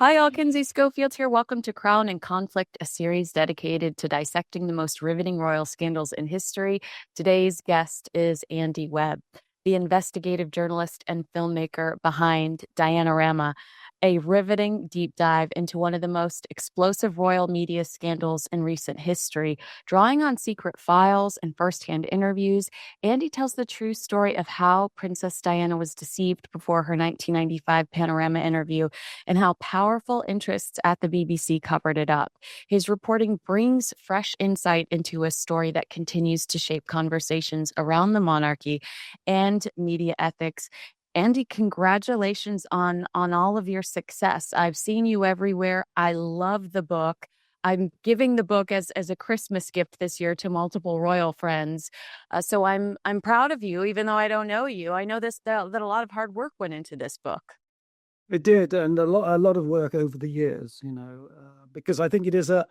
Hi, all. Kinsey Schofield here. Welcome to Crown and Conflict, a series dedicated to dissecting the most riveting royal scandals in history. Today's guest is Andy Webb, the investigative journalist and filmmaker behind Dianarama, a riveting deep dive into one of the most explosive royal media scandals in recent history. Drawing on secret files and firsthand interviews, Andy tells the true story of how Princess Diana was deceived before her 1995 Panorama interview and how powerful interests at the BBC covered it up. His reporting brings fresh insight into a story that continues to shape conversations around the monarchy and media ethics. Andy, congratulations on all of your success. I've seen you everywhere. I love the book. I'm giving the book as a Christmas gift this year to multiple royal friends. So I'm proud of you, even though I don't know you. I know that a lot of hard work went into this book. It did, and a lot of work over the years, because I think it is a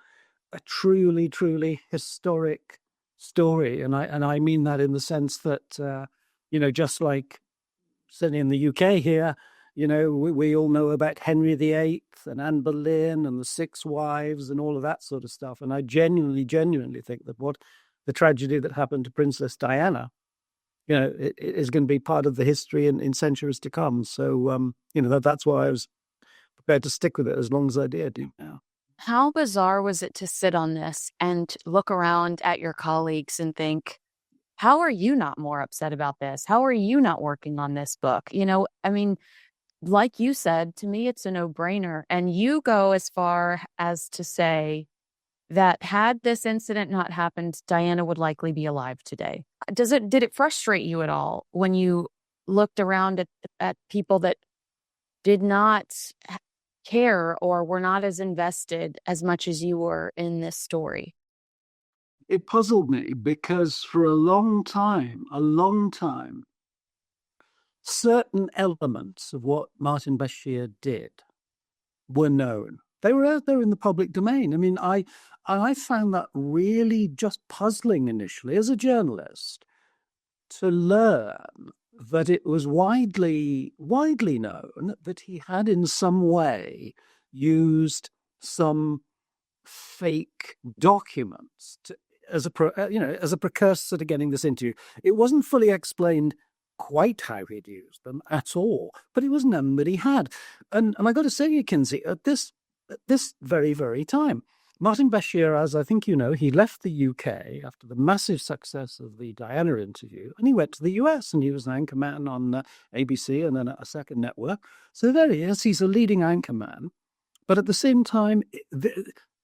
truly, truly historic story, and I mean that in the sense that just like certainly in the UK here, we all know about Henry VIII and Anne Boleyn and the Six Wives and all of that sort of stuff, and I genuinely think that what the tragedy that happened to Princess Diana, it is going to be part of the history in centuries to come. So, that's why I was prepared to stick with it as long as I did. How bizarre was it to sit on this and look around at your colleagues and think, how are you not more upset about this? How are you not working on this book? Like you said, to me, it's a no-brainer. And you go as far as to say that had this incident not happened, Diana would likely be alive today. Did it frustrate you at all when you looked around at people that did not care or were not as invested as much as you were in this story? It puzzled me because for a long time, certain elements of what Martin Bashir did were known. They were out there in the public domain. I mean, I found that really just puzzling initially as a journalist to learn that it was widely known that he had in some way used some fake documents as a precursor to getting this interview. It wasn't fully explained quite how he'd used them at all, but it was known that he had. And I got to say, Kinsey, at this very, very time, Martin Bashir, as I think you know, he left the UK after the massive success of the Diana interview, and he went to the US, and he was an anchorman on ABC and then a second network. So there he is. He's a leading anchorman. But at the same time,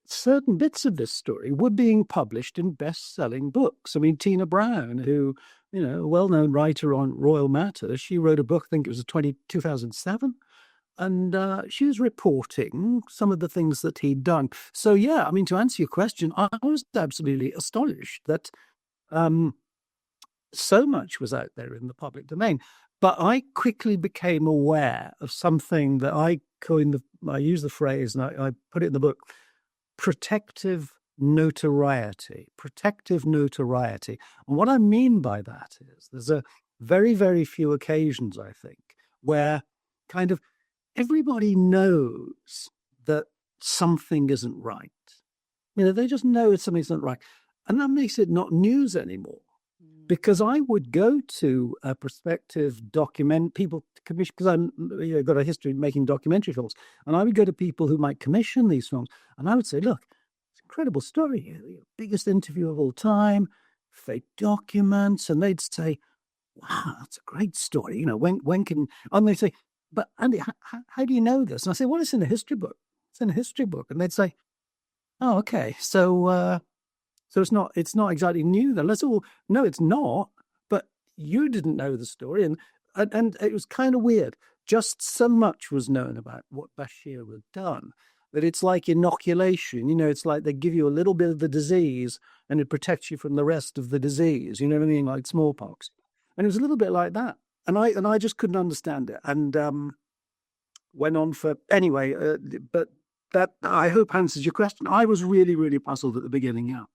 certain bits of this story were being published in best-selling books. I mean, Tina Brown, who, a well-known writer on royal matters, she wrote a book, I think it was 2007, and she was reporting some of the things that he'd done. So, yeah, I mean, to answer your question, I was absolutely astonished that so much was out there in the public domain. But I quickly became aware of something that I use the phrase, and I put it in the book, protective notoriety. And what I mean by that is there's a very, very few occasions, I think, where kind of everybody knows that something isn't right. They just know something isn't right. And that makes it not news anymore. Because I would go to a prospective people commission, because I'm got a history of making documentary films, and I would go to people who might commission these films, and I would say, "Look, it's an incredible story, biggest interview of all time, fake documents," and they'd say, "Wow, that's a great story. When can?" And they say, "But Andy, how do you know this?" And I say, "Well, it's in a history book. It's in a history book," and they'd say, "Oh, okay, so." So it's not exactly new then. Let's all no, it's not. But you didn't know the story, and it was kind of weird. Just so much was known about what Bashir had done that it's like inoculation. It's like they give you a little bit of the disease and it protects you from the rest of the disease. You know what I mean? Like smallpox. And it was a little bit like that. And I just couldn't understand it. And went on for anyway. But that I hope answers your question. I was really, really puzzled at the beginning. Yeah.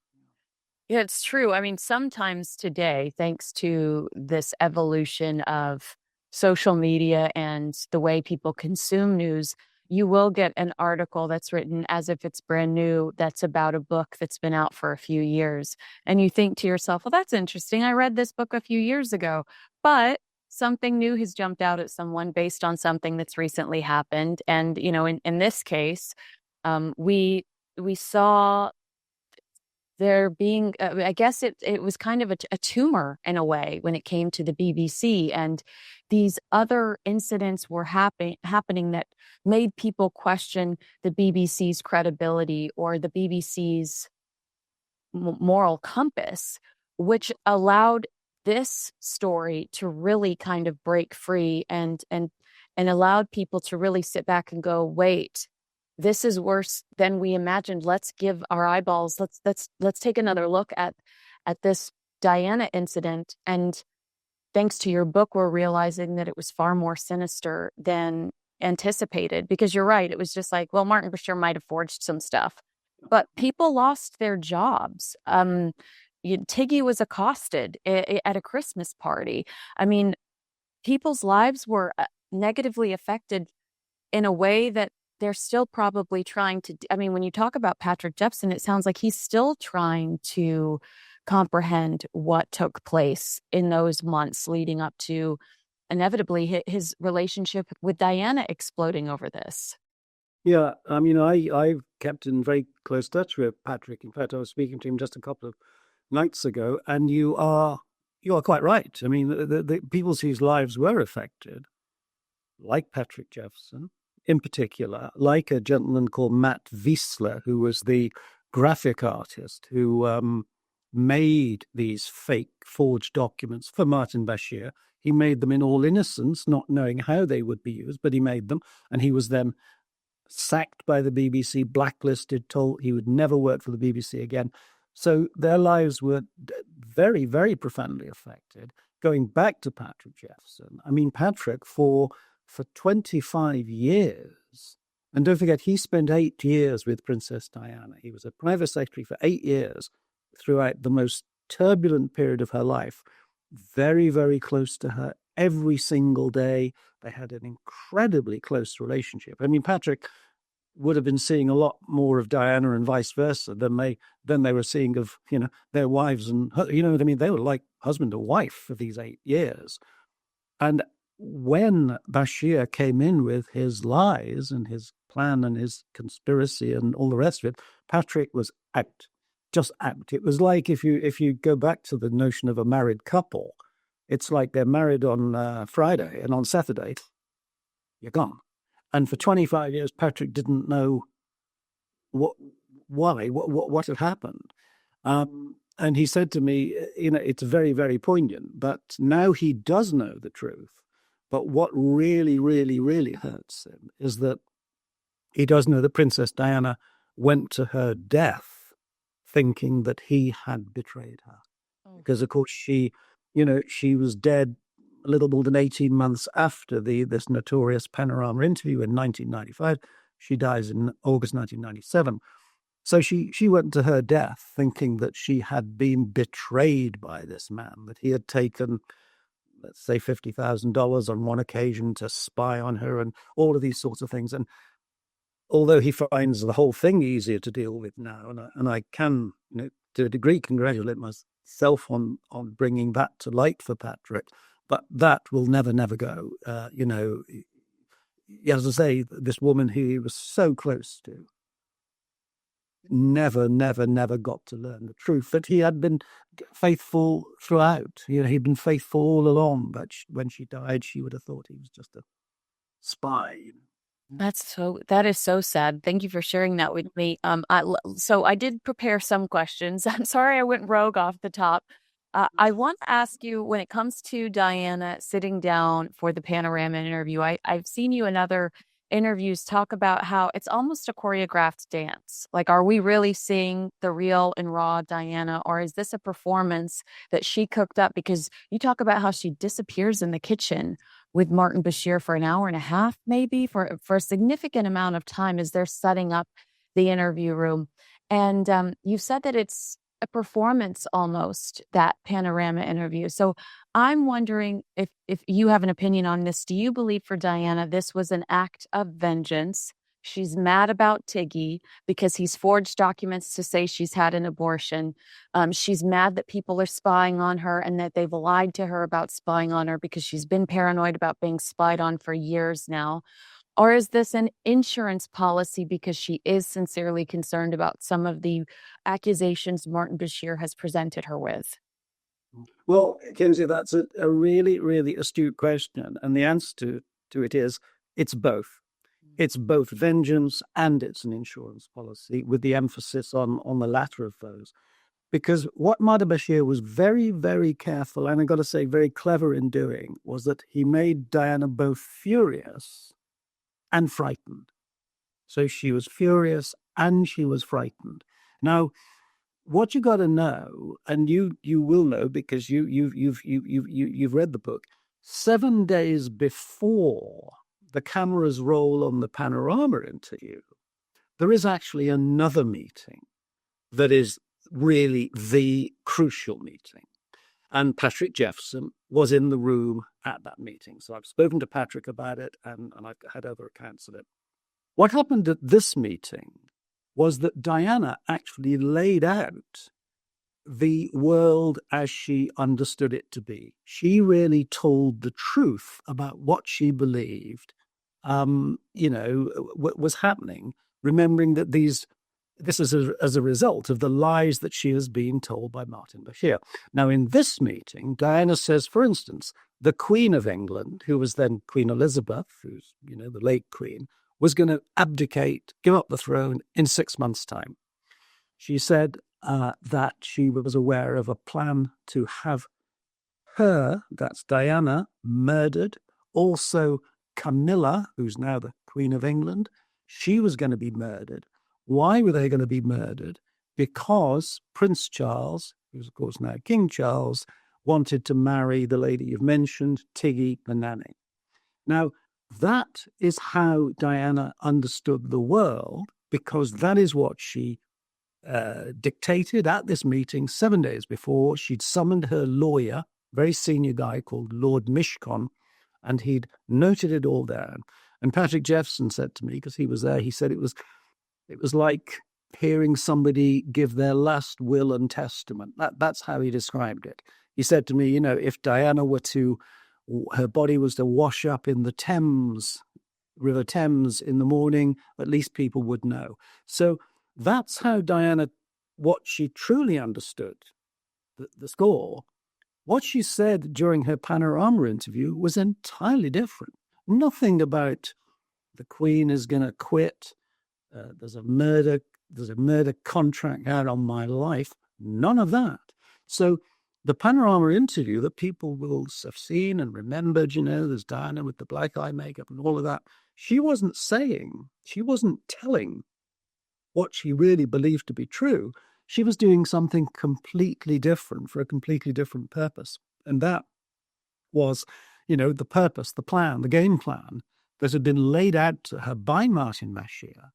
Yeah, it's true. I mean, sometimes today, thanks to this evolution of social media and the way people consume news, you will get an article that's written as if it's brand new, that's about a book that's been out for a few years. And you think to yourself, well, that's interesting. I read this book a few years ago, but something new has jumped out at someone based on something that's recently happened. And, in this case, we saw there being, I guess it was kind of a tumor in a way when it came to the BBC, and these other incidents were happening that made people question the BBC's credibility or the BBC's moral compass, which allowed this story to really kind of break free and allowed people to really sit back and go, wait, this is worse than we imagined. Let's give our eyeballs, let's take another look at this Diana incident. And thanks to your book, we're realizing that it was far more sinister than anticipated, because you're right. It was just like, well, Martin Bashir might have forged some stuff, but people lost their jobs. Tiggy was accosted at a Christmas party. I mean, people's lives were negatively affected in a way that they're still probably trying to. I mean, when you talk about Patrick Jepson, it sounds like he's still trying to comprehend what took place in those months leading up to inevitably his relationship with Diana exploding over this. Yeah, I mean, I've kept in very close touch with Patrick. In fact, I was speaking to him just a couple of nights ago, and you are quite right. I mean, the people whose lives were affected, like Patrick Jefferson, in particular, like a gentleman called Matt Wiesler, who was the graphic artist who made these fake forged documents for Martin Bashir. He made them in all innocence, not knowing how they would be used, but he made them, and he was then sacked by the BBC, blacklisted, told he would never work for the BBC again. So their lives were very, very profoundly affected. Going back to Patrick Jefferson, I mean, Patrick, for 25 years, and don't forget, he spent 8 years with Princess Diana. He was a private secretary for 8 years throughout the most turbulent period of her life, very, very close to her every single day. They had an incredibly close relationship. I mean, Patrick would have been seeing a lot more of Diana and vice versa than they were seeing of, their wives. And, you know what I mean? They were like husband and wife for these 8 years. And when Bashir came in with his lies and his plan and his conspiracy and all the rest of it, Patrick was out, just out. It was like if you go back to the notion of a married couple, it's like they're married on Friday, and on Saturday, you're gone. And for 25 years, Patrick didn't know what had happened. And he said to me, it's very, very poignant, but now he does know the truth. But what really, really, really hurts him is that he does know that Princess Diana went to her death thinking that he had betrayed her. Oh. Because, of course, she was dead a little more than 18 months after this notorious Panorama interview in 1995. She dies in August 1997. So she went to her death thinking that she had been betrayed by this man, that he had taken, let's say, $50,000 on one occasion to spy on her and all of these sorts of things. And although he finds the whole thing easier to deal with now, and I can, to a degree, congratulate myself on bringing that to light for Patrick, but that will never go. As I say, this woman who he was so close to never got to learn the truth, that he had been faithful throughout. He'd been faithful all along, but when she died, she would have thought he was just a spy. That is so sad. Thank you for sharing that with me. So I did prepare some questions. I'm sorry I went rogue off the top. I want to ask you, when it comes to Diana sitting down for the Panorama interview, I've seen you in other interviews talk about how it's almost a choreographed dance. Like, are we really seeing the real and raw Diana, or is this a performance that she cooked up? Because you talk about how she disappears in the kitchen with Martin Bashir for an hour and a half, maybe for a significant amount of time as they're setting up the interview room. And you said that it's a performance almost, that Panorama interview. So I'm wondering if you have an opinion on this. Do you believe for Diana this was an act of vengeance, She's mad about Tiggy because he's forged documents to say she's had an abortion. She's mad that people are spying on her and that they've lied to her about spying on her because she's been paranoid about being spied on for years now. Or is this an insurance policy because she is sincerely concerned about some of the accusations Martin Bashir has presented her with? Well, Kinsey, that's a really, really astute question. And the answer to it is it's both. It's both vengeance and it's an insurance policy, with the emphasis on the latter of those. Because what Martin Bashir was very, very careful, and I've got to say very clever in doing, was that he made Diana both furious and frightened. So she was furious and she was frightened. Now, what you got to know, and you will know because you've read the book, 7 days before the cameras roll on the Panorama interview, there is actually another meeting that is really the crucial meeting. And Patrick Jefferson was in the room at that meeting. So I've spoken to Patrick about it, and I've had other accounts of it. What happened at this meeting was that Diana actually laid out the world as she understood it to be. She really told the truth about what she believed, what was happening, remembering that this is as a result of the lies that she has been told by Martin Bashir. Now, in this meeting, Diana says, for instance, the Queen of England, who was then Queen Elizabeth, who's, the late Queen, was going to abdicate, give up the throne in 6 months' time. She said that she was aware of a plan to have her, that's Diana, murdered. Also, Camilla, who's now the Queen of England, she was going to be murdered. Why were they going to be murdered? Because Prince Charles, who's of course now King Charles, wanted to marry the lady you've mentioned, Tiggy the nanny. Now, that is how Diana understood the world, because that is what she dictated at this meeting 7 days before. She'd summoned her lawyer, very senior guy called Lord Mishcon, and he'd noted it all down. And Patrick Jefferson said to me, because he was there, he said it was like hearing somebody give their last will and testament. That's how he described it. He said to me, if Diana her body was to wash up in the Thames, River Thames in the morning, at least people would know. So that's how Diana, what she truly understood, the score. What she said during her Panorama interview was entirely different. Nothing about the Queen is going to quit. There's a murder contract out on my life. None of that. So the Panorama interview that people will have seen and remembered, there's Diana with the black eye makeup and all of that. She wasn't telling what she really believed to be true. She was doing something completely different for a completely different purpose. And that was, the purpose, the plan, the game plan that had been laid out to her by Martin Bashir.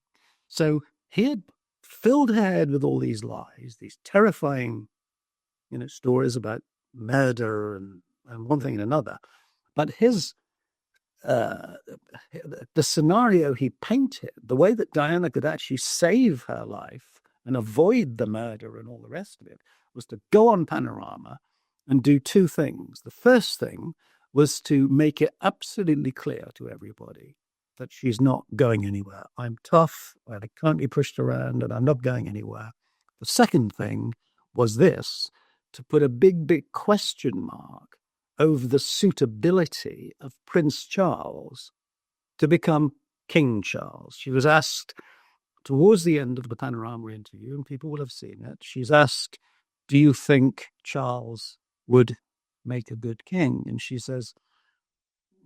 So he had filled her head with all these lies, these terrifying, stories about murder and one thing and another. But the scenario he painted, the way that Diana could actually save her life and avoid the murder and all the rest of it, was to go on Panorama and do two things. The first thing was to make it absolutely clear to everybody that she's not going anywhere. I'm tough, I can't be pushed around, and I'm not going anywhere. The second thing was this, to put a big, big question mark over the suitability of Prince Charles to become King Charles. She was asked towards the end of the Panorama interview, and people will have seen it, she's asked, do you think Charles would make a good king? And she says,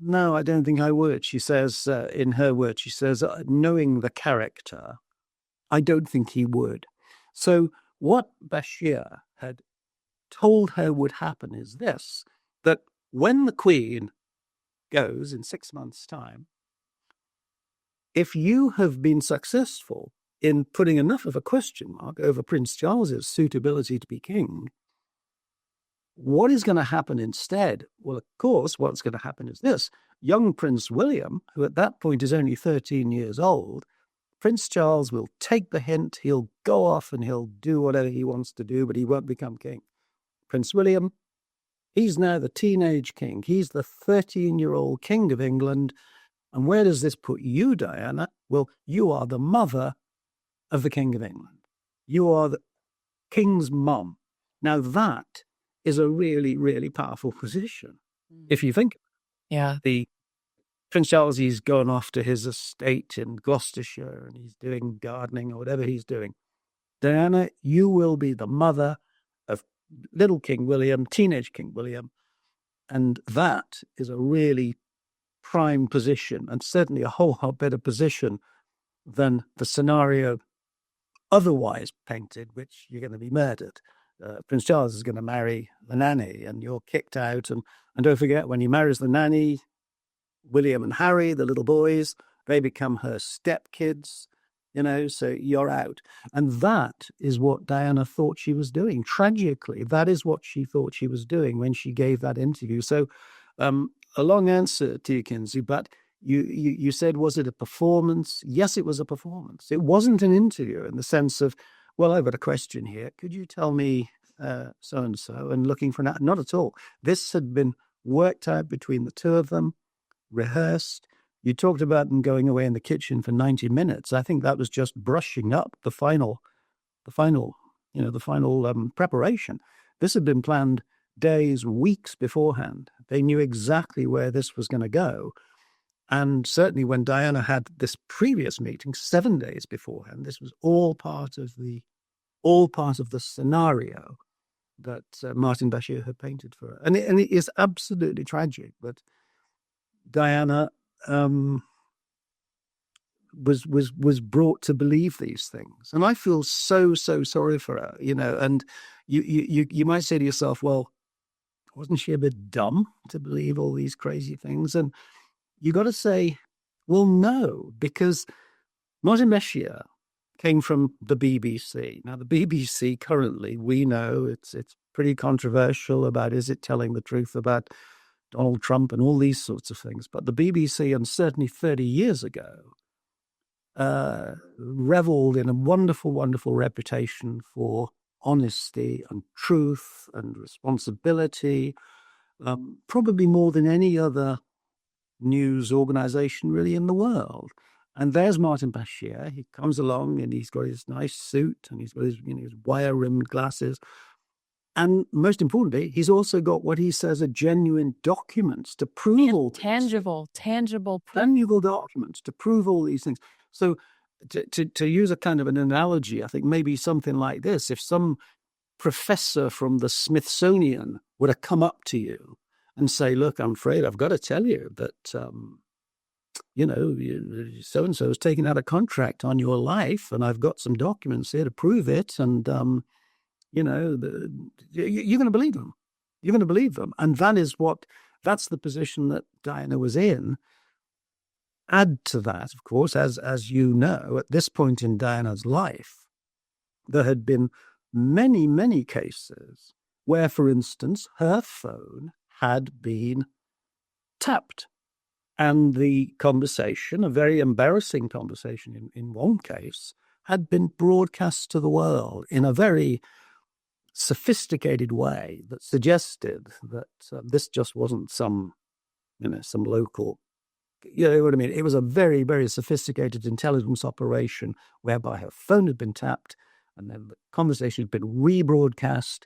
no, I don't think I would. She says, in her words, she says, knowing the character, I don't think he would. So what Bashir had told her would happen is this, that when the Queen goes in 6 months' time, if you have been successful in putting enough of a question mark over Prince Charles's suitability to be king, what is going to happen instead? Well, of course, what's going to happen is this. Young Prince William, who at that point is only 13 years old, Prince Charles will take the hint, he'll go off and he'll do whatever he wants to do, but he won't become king. Prince William, he's now the teenage king. He's the 13-year-old king of England. And where does this put you, Diana? Well, you are the mother of the King of England. You are the king's mum. Now, that is a really, really powerful position, if you think. Yeah. The Prince Charles, he's gone off to his estate in Gloucestershire and he's doing gardening or whatever he's doing. Diana, you will be the mother of little King William, teenage King William. And that is a really prime position, and certainly a whole lot better position than the scenario otherwise painted, which you're going to be murdered. Prince Charles is going to marry the nanny and you're kicked out. And don't forget, when he marries the nanny, William and Harry, the little boys, they become her stepkids, so you're out. And that is what Diana thought she was doing. Tragically, that is what she thought she was doing when she gave that interview. So a long answer to you, Kinsey, but you said, was it a performance? Yes, it was a performance. It wasn't an interview in the sense of, well, I've got a question here. Could you tell me so-and-so? And looking for an... Not at all. This had been worked out between the two of them, rehearsed. You talked about them going away in the kitchen for 90 minutes. I think that was just brushing up the final preparation. This had been planned days, weeks beforehand. They knew exactly where this was going to go. And certainly when Diana had this previous meeting 7 days beforehand, this was all part of the scenario that Martin Bashir had painted for her. And it is absolutely tragic, but Diana was brought to believe these things. And I feel so sorry for her, and you might say to yourself, well, wasn't she a bit dumb to believe all these crazy things? And you got to say, well, no, because Martin Bashir came from the BBC. Now, the BBC currently, we know it's pretty controversial about, is it telling the truth about Donald Trump and all these sorts of things. But the BBC, and certainly 30 years ago, reveled in a wonderful, wonderful reputation for honesty and truth and responsibility, probably more than any other news organization really in the world. And there's Martin Bashir. He comes along and he's got his nice suit and he's got his wire-rimmed glasses. And most importantly, he's also got what he says are genuine documents to prove all these tangible documents to prove all these things. So to use a kind of an analogy, I think maybe something like this: if some professor from the Smithsonian were to come up to you and say, look, I'm afraid I've got to tell you that, so-and-so has taken out a contract on your life and I've got some documents here to prove it. And, you're going to believe them. You're going to believe them. And that's the position that Diana was in. Add to that, of course, as you know, at this point in Diana's life, there had been many, many cases where, for instance, her phone had been tapped. And the conversation, a very embarrassing conversation in one case, had been broadcast to the world in a very sophisticated way that suggested that this just wasn't some local, you know what I mean? It was a very, very sophisticated intelligence operation whereby her phone had been tapped and then the conversation had been rebroadcast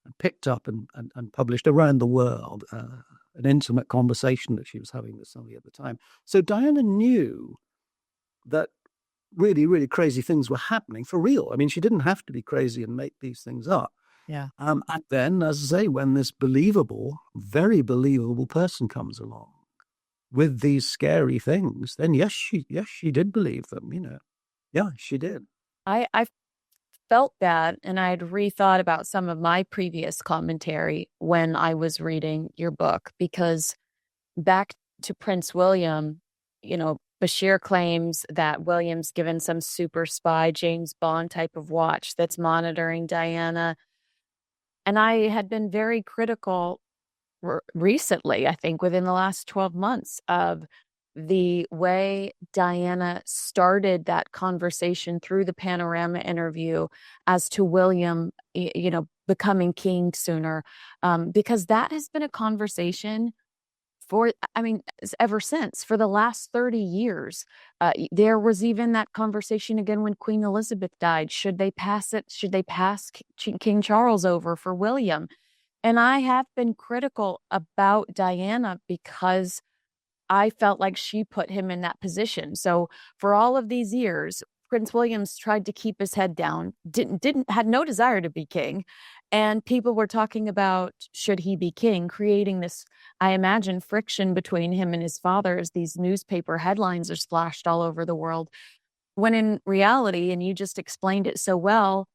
and picked up and published around the world, an intimate conversation that she was having with somebody at the time. So Diana knew that really, really crazy things were happening for real. I mean, she didn't have to be crazy and make these things up. Yeah. And then, as I say, when this believable, very believable person comes along with these scary things, then yes, she did believe them, Yeah, she did. I felt that, and I'd rethought about some of my previous commentary when I was reading your book, because back to Prince William, Bashir claims that William's given some super spy James Bond type of watch that's monitoring Diana. And I had been very critical recently, I think within the last 12 months, of the way Diana started that conversation through the Panorama interview as to William, becoming king sooner, because that has been a conversation ever since, for the last 30 years. There was even that conversation again when Queen Elizabeth died. Should they pass King Charles over for William? And I have been critical about Diana because I felt like she put him in that position. So for all of these years, Prince William's tried to keep his head down, had no desire to be king. And people were talking about, should he be king, creating this, I imagine, friction between him and his father as these newspaper headlines are splashed all over the world. When in reality, and you just explained it so well,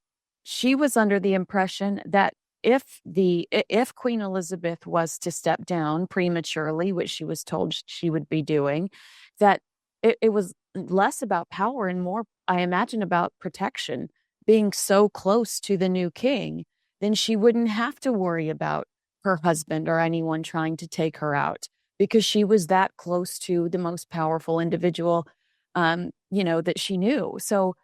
she was under the impression that if Queen Elizabeth was to step down prematurely, which she was told she would be doing, that it was less about power and more, I imagine, about protection. Being so close to the new king, then she wouldn't have to worry about her husband or anyone trying to take her out, because she was that close to the most powerful individual, that she knew. So,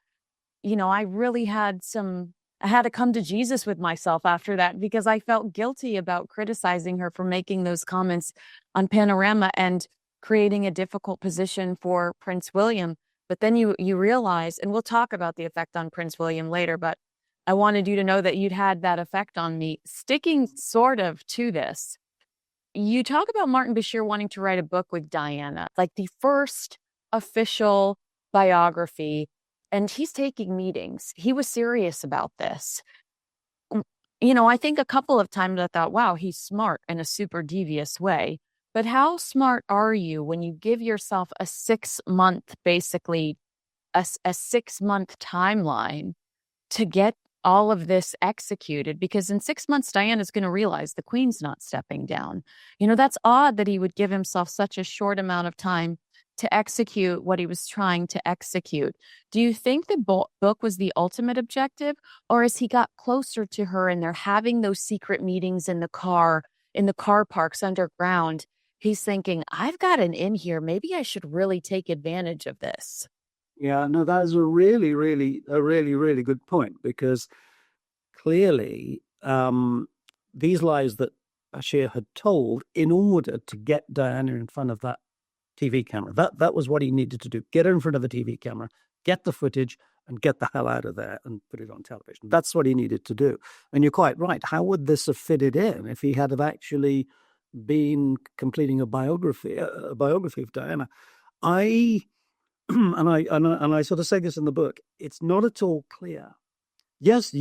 I had to come to Jesus with myself after that, because I felt guilty about criticizing her for making those comments on Panorama and creating a difficult position for Prince William. But then you realize, and we'll talk about the effect on Prince William later, but I wanted you to know that you'd had that effect on me. Sticking sort of to this, you talk about Martin Bashir wanting to write a book with Diana, like the first official biography, and he's taking meetings. He was serious about this. I think a couple of times I thought, wow, he's smart in a super devious way. But how smart are you when you give yourself a 6-month, basically a 6-month timeline to get all of this executed? Because in 6 months, Diana's going to realize the Queen's not stepping down. That's odd that he would give himself such a short amount of time to execute what he was trying to execute. Do you think the book was the ultimate objective, or as he got closer to her and they're having those secret meetings in the car parks underground, he's thinking, I've got an in here. Maybe I should really take advantage of this. Yeah, no, that is a really, really, really good point, because clearly these lies that Bashir had told in order to get Diana in front of that TV camera, that was what he needed to do. Get her in front of the TV camera, get the footage, and get the hell out of there and put it on television. That's what he needed to do. And you're quite right. How would this have fitted in if he had have actually been completing a biography of Diana? I I sort of say this in the book. It's not at all clear. Yes,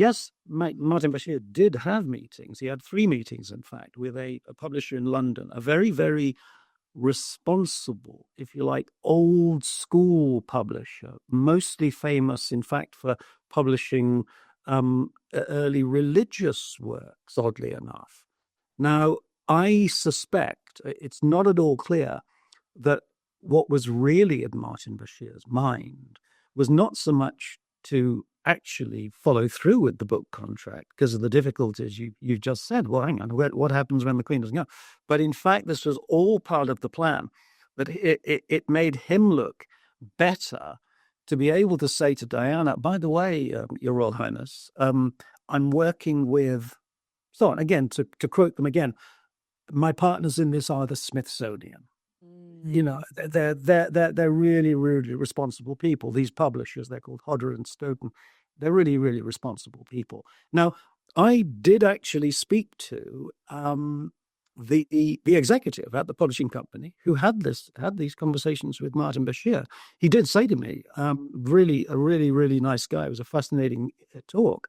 Martin Bashir did have meetings. He had 3 meetings, in fact, with a publisher in London, a very, very responsible, if you like, old school publisher, mostly famous, in fact, for publishing early religious works, oddly enough. Now, I suspect it's not at all clear that what was really in Martin Bashir's mind was not so much to actually follow through with the book contract because of the difficulties you just said. Well, hang on, what happens when the Queen doesn't go? But in fact, this was all part of the plan, that it made him look better to be able to say to Diana, by the way, Your Royal Highness, I'm working with, so on, again, to quote them again, my partners in this are the Smithsonian. They're really, really responsible people. These publishers, they're called Hodder and Stoughton. They're really, really responsible people. Now, I did actually speak to the executive at the publishing company who had these conversations with Martin Bashir. He did say to me, really, a really, really nice guy. It was a fascinating talk.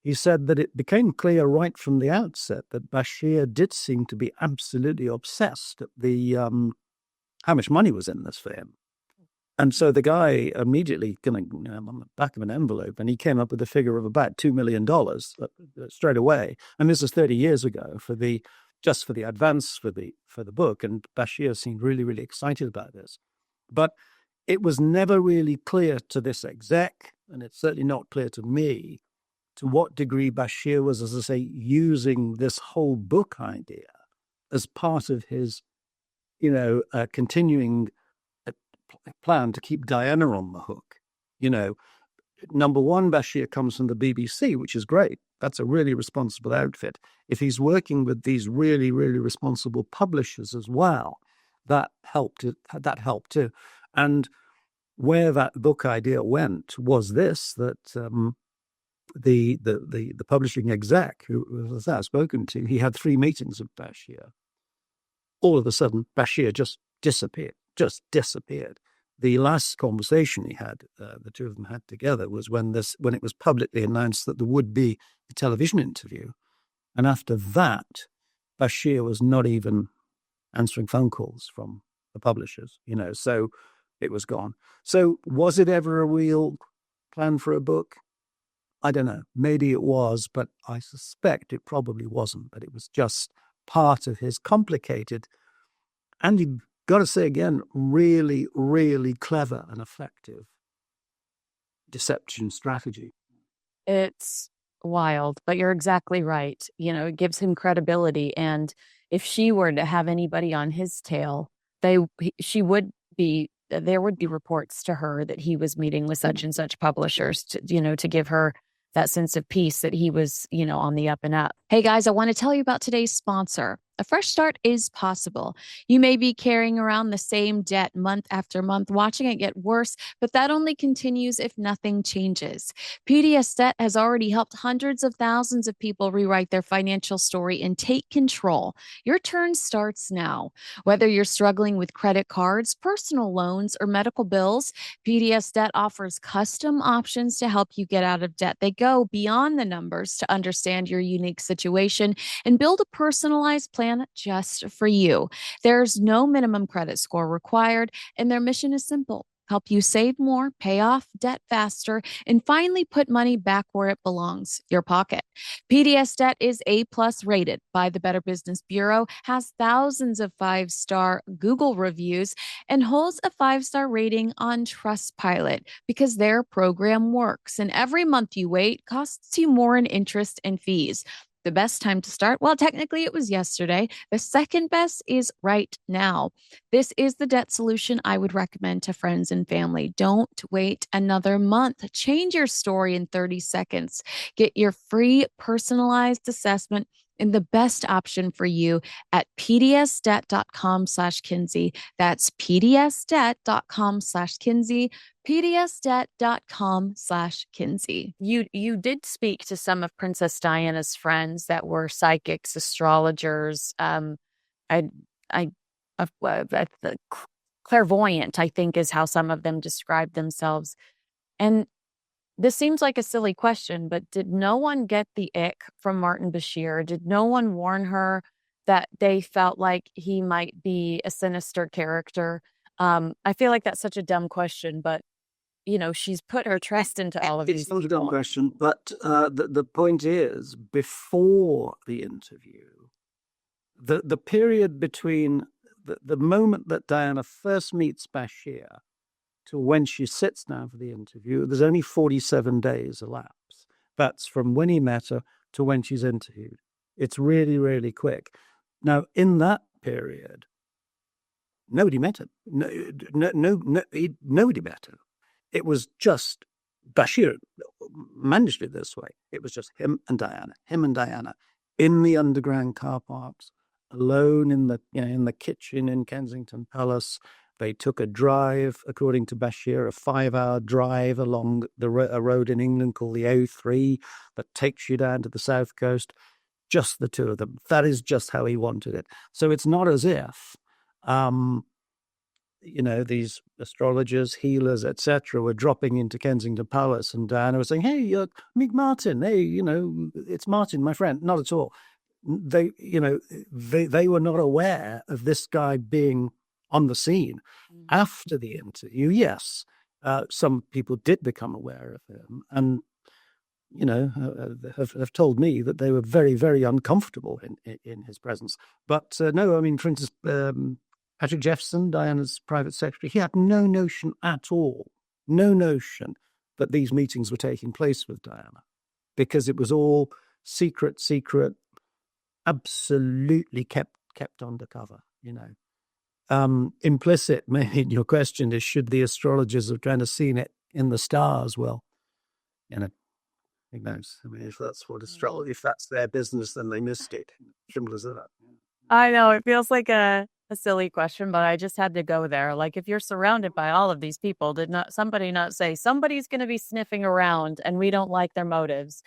He said that it became clear right from the outset that Bashir did seem to be absolutely obsessed at the how much money was in this for him. And so the guy immediately on the back of an envelope, and he came up with a figure of about $2 million straight away. And this is 30 years ago for the advance for the book. And Bashir seemed really, really excited about this. But it was never really clear to this exec, and it's certainly not clear to me, to what degree Bashir was, as I say, using this whole book idea as part of his continuing plan to keep Diana on the hook. Number one, Bashir comes from the BBC, which is great. That's a really responsible outfit. If he's working with these really, really responsible publishers as well, that helped too. And where that book idea went was this, that the publishing exec who was I've spoken to, he had 3 meetings with Bashir. All of a sudden, Bashir just disappeared. The last conversation he had, the two of them had together, was when it was publicly announced that there would be a television interview. And after that, Bashir was not even answering phone calls from the publishers, so it was gone. So was it ever a real plan for a book? I don't know. Maybe it was, but I suspect it probably wasn't. But it was just part of his complicated, and you've got to say again, really, really clever and effective deception strategy. It's wild, but you're exactly right. It gives him credibility. And if she were to have anybody on his tail, there would be reports to her that he was meeting with such and such publishers to give her that sense of peace that he was, on the up and up. Hey guys, I want to tell you about today's sponsor. A fresh start is possible. You may be carrying around the same debt month after month, watching it get worse, but that only continues if nothing changes. PDS Debt has already helped hundreds of thousands of people rewrite their financial story and take control. Your turn starts now. Whether you're struggling with credit cards, personal loans, or medical bills, PDS Debt offers custom options to help you get out of debt. They go beyond the numbers to understand your unique situation and build a personalized plan just for you. There's no minimum credit score required, and their mission is simple: help you save more, pay off debt faster, and finally put money back where it belongs, your pocket. PDS Debt is A+ rated by the Better Business Bureau, has thousands of 5-star Google reviews, and holds a 5-star rating on Trustpilot because their program works. And every month you wait costs you more in interest and fees. The best time to start? Well, technically it was yesterday. The second best is right now. This is the debt solution I would recommend to friends and family. Don't wait another month. Change your story in 30 seconds. Get your free personalized assessment and the best option for you at pdsdebt.com/Kinsey. That's pdsdebt.com/Kinsey. pdsdebt.com/Kinsey. You did speak to some of Princess Diana's friends that were psychics, astrologers, clairvoyant, I think is how some of them described themselves. And this seems like a silly question, but did no one get the ick from Martin Bashir? Did no one warn her that they felt like he might be a sinister character? I feel like that's such a dumb question, but she's put her trust into all of these. It's not a dumb question, but the point is, before the interview, the period between the moment that Diana first meets Bashir to when she sits down for the interview, there's only 47 days elapsed. That's from when he met her to when she's interviewed. It's really, really quick. Now, in that period, nobody met him. Nobody met him. It was just Bashir managed it this way. It was just him and Diana in the underground car parks, alone in the kitchen in Kensington Palace. They took a drive, according to Bashir, a 5-hour drive along a road in England called the O3 that takes you down to the south coast. Just the two of them. That is just how he wanted it. So it's not as if, these astrologers, healers, etc., were dropping into Kensington Palace and Diana was saying, "Hey, meet Martin. Hey, it's Martin, my friend." Not at all. They were not aware of this guy being on the scene. After the interview, yes, some people did become aware of him and, have told me that they were very, very uncomfortable in his presence. But no, I mean, for instance, Patrick Jeffson, Diana's private secretary, he had no notion at all, that these meetings were taking place with Diana, because it was all secret, absolutely kept undercover, implicit maybe in your question is, should the astrologers have kind of seen it in the stars? Well, who knows? I mean, if that's what astrology, if that's their business, then they missed it. Simple as that. I know it feels like a silly question, but I just had to go there. Like, if you're surrounded by all of these people, did not somebody not say somebody's going to be sniffing around and we don't like their motives?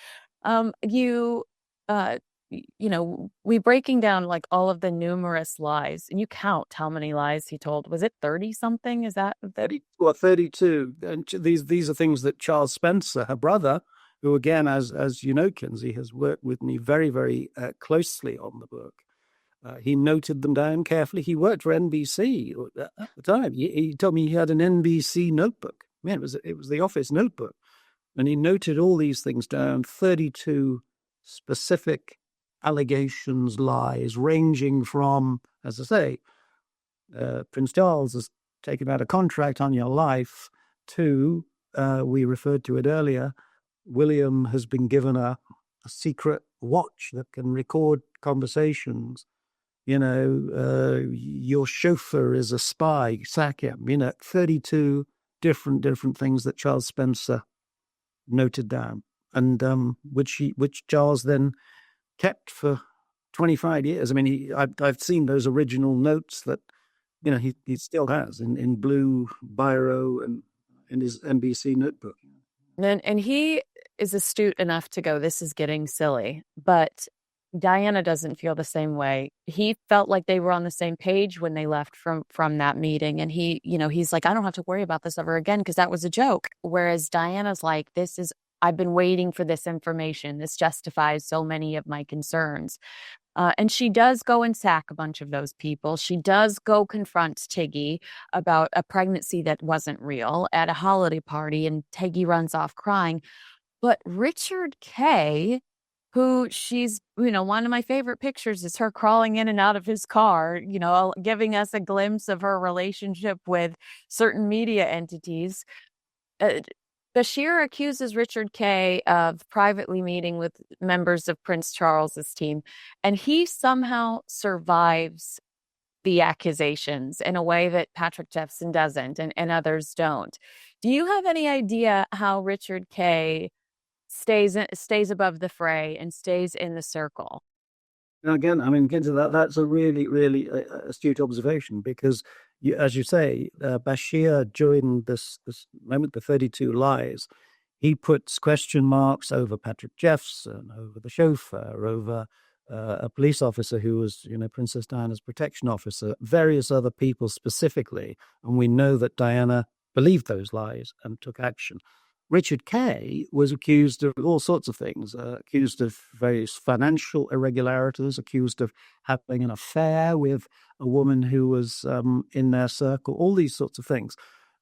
We breaking down like all of the numerous lies, and you count how many lies he told. Was it 30 something? Is that 32? And these are things that Charles Spencer, her brother, who again, as you know, Kinsey, has worked with me very, very closely on the book. He noted them down carefully. He worked for NBC at the time. He told me he had an NBC notebook. Man, it was the office notebook. And he noted all these things down, 32 specific allegations, lies, ranging from, as I say, Prince Charles has taken out a contract on your life, to, we referred to it earlier, William has been given a secret watch that can record conversations. Your chauffeur is a spy, sack him. 32 different things that Charles Spencer noted down, and which Charles then kept for 25 years. I mean, I've seen those original notes that he still has in blue biro and in his NBC notebook. And he is astute enough to go, this is getting silly, but Diana doesn't feel the same way. He felt like they were on the same page when they left from that meeting. And he's like, I don't have to worry about this ever again because that was a joke. Whereas Diana's like, I've been waiting for this information. This justifies so many of my concerns. And she does go and sack a bunch of those people. She does go confront Tiggy about a pregnancy that wasn't real at a holiday party, and Tiggy runs off crying. But Richard Kay, who she's, one of my favorite pictures is her crawling in and out of his car, giving us a glimpse of her relationship with certain media entities. Bashir accuses Richard Kay of privately meeting with members of Prince Charles's team, and he somehow survives the accusations in a way that Patrick Jeffson doesn't, and others don't. Do you have any idea how Richard Kay stays above the fray and stays in the circle? Now, again, I mean, Kinsey, that's a really, really astute observation, because, as you say, Bashir, during this moment, the 32 lies, he puts question marks over Patrick Jeffson, over the chauffeur, over a police officer who was, Princess Diana's protection officer, various other people specifically. And we know that Diana believed those lies and took action. Richard Kay was accused of all sorts of things, accused of various financial irregularities, accused of having an affair with a woman who was in their circle, all these sorts of things.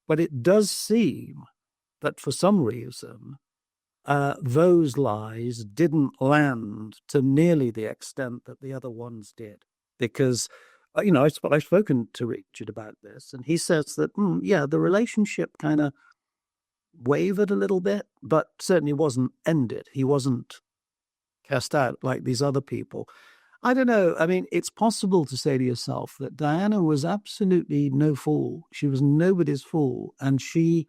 But it does seem that for some reason, those lies didn't land to nearly the extent that the other ones did. Because, I've spoken to Richard about this, and he says that, the relationship kind of wavered a little bit, but certainly wasn't ended. He wasn't cast out like these other people. I don't know. I mean, it's possible to say to yourself that Diana was absolutely no fool. She was nobody's fool. And she,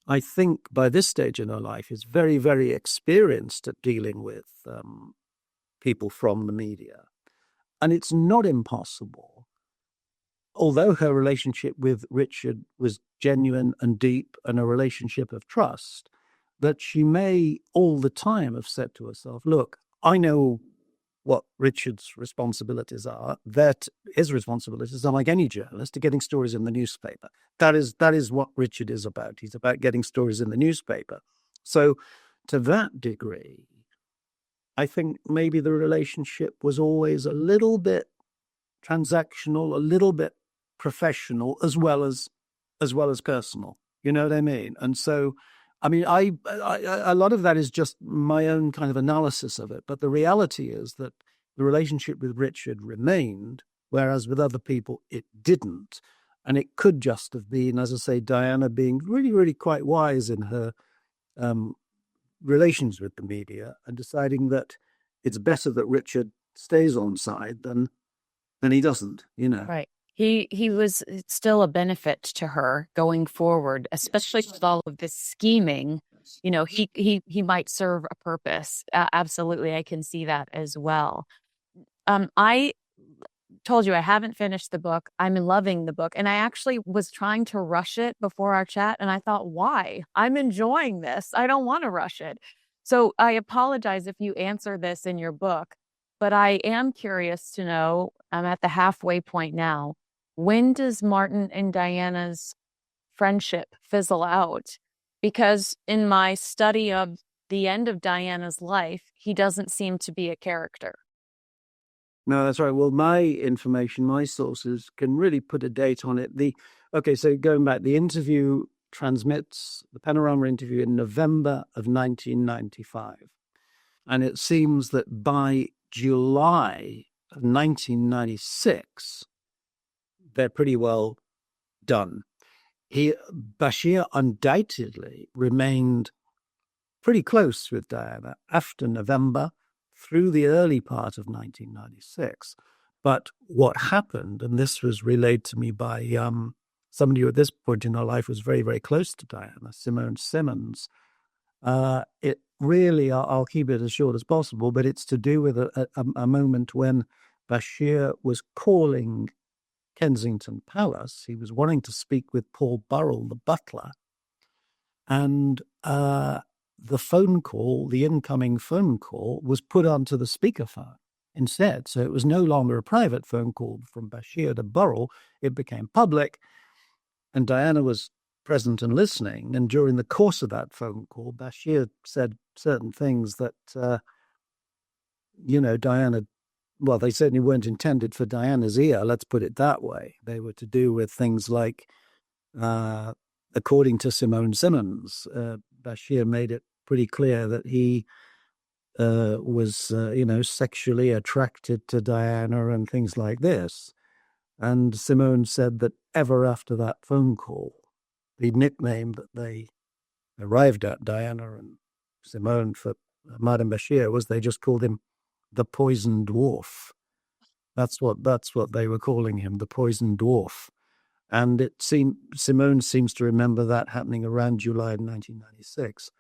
I think, by this stage in her life, is very, very experienced at dealing with people from the media. And it's not impossible, although her relationship with Richard was genuine and deep and a relationship of trust, that she may all the time have said to herself, look, I know what Richard's responsibilities are. That his responsibilities are, like any journalist, to getting stories in the newspaper. That is what Richard is about. He's about getting stories in the newspaper. So to that degree, I think maybe the relationship was always a little bit transactional, a little bit professional, as well as personal. You know what I mean? And so, I mean, I a lot of that is just my own kind of analysis of it. But the reality is that the relationship with Richard remained, whereas with other people it didn't. And it could just have been, as I say, Diana being really, really quite wise in her relations with the media and deciding that it's better that Richard stays on side than he doesn't, Right. He was still a benefit to her going forward, especially with all of this scheming. You know, he might serve a purpose. Absolutely, I can see that as well. I told you I haven't finished the book. I'm loving the book. And I actually was trying to rush it before our chat. And I thought, why? I'm enjoying this. I don't want to rush it. So I apologize if you answer this in your book, but I am curious to know, I'm at the halfway point now. When does Martin and Diana's friendship fizzle out? Because in my study of the end of Diana's life, he doesn't seem to be a character. No, that's right. Well, my information, my sources can really put a date on it. So going back, the interview transmits the Panorama interview in November of 1995. And it seems that by July of 1996, they're pretty well done. Bashir undoubtedly remained pretty close with Diana after November through the early part of 1996. But what happened, and this was relayed to me by somebody who at this point in her life was very, very close to Diana, Simone Simmons, it really, I'll keep it as short as possible, but it's to do with a moment when Bashir was calling Kensington Palace. He was wanting to speak with Paul Burrell, the butler, and the incoming phone call was put onto the speakerphone instead. So it was no longer a private phone call from Bashir to Burrell. It became public, and Diana was present and listening. And during the course of that phone call, Bashir said certain things that, Diana, well, they certainly weren't intended for Diana's ear, let's put it that way. They were to do with things like, according to Simone Simmons, Bashir made it pretty clear that he was, sexually attracted to Diana and things like this. And Simone said that ever after that phone call, the nickname that they arrived at, Diana and Simone, for Martin Bashir, was they just called him the Poison Dwarf. That's what they were calling him, the Poison Dwarf. And Simone seems to remember that happening around July 1996.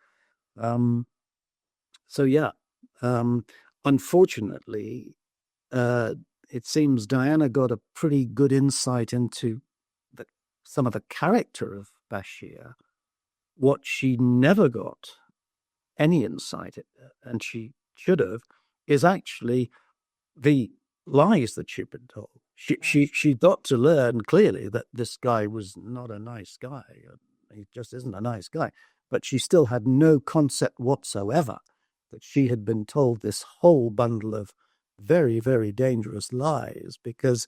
Unfortunately, it seems Diana got a pretty good insight into some of the character of Bashir. What she never got any insight, and she should have, is actually the lies that she'd been told. She got to learn clearly that this guy was not a nice guy. He just isn't a nice guy. But she still had no concept whatsoever that she had been told this whole bundle of very, very dangerous lies. Because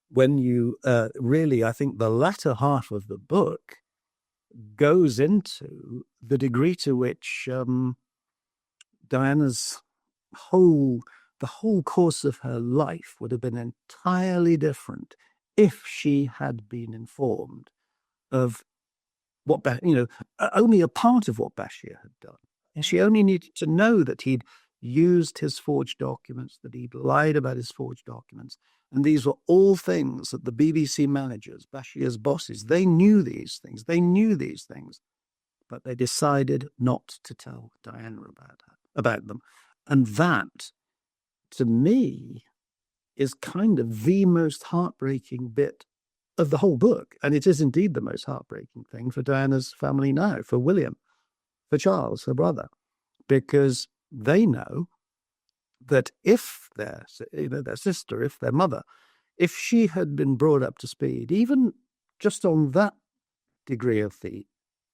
when you really, I think the latter half of the book goes into the degree to which Diana's the whole course of her life would have been entirely different if she had been informed of what, only a part of what Bashir had done. And she only needed to know that he'd used his forged documents, that he'd lied about his forged documents. And these were all things that the BBC managers, Bashir's bosses, they knew these things. But they decided not to tell Diana about them. And that, to me, is kind of the most heartbreaking bit of the whole book. And it is indeed the most heartbreaking thing for Diana's family now, for William, for Charles, her brother, because they know that if their sister, if their mother, if she had been brought up to speed, even just on that degree of the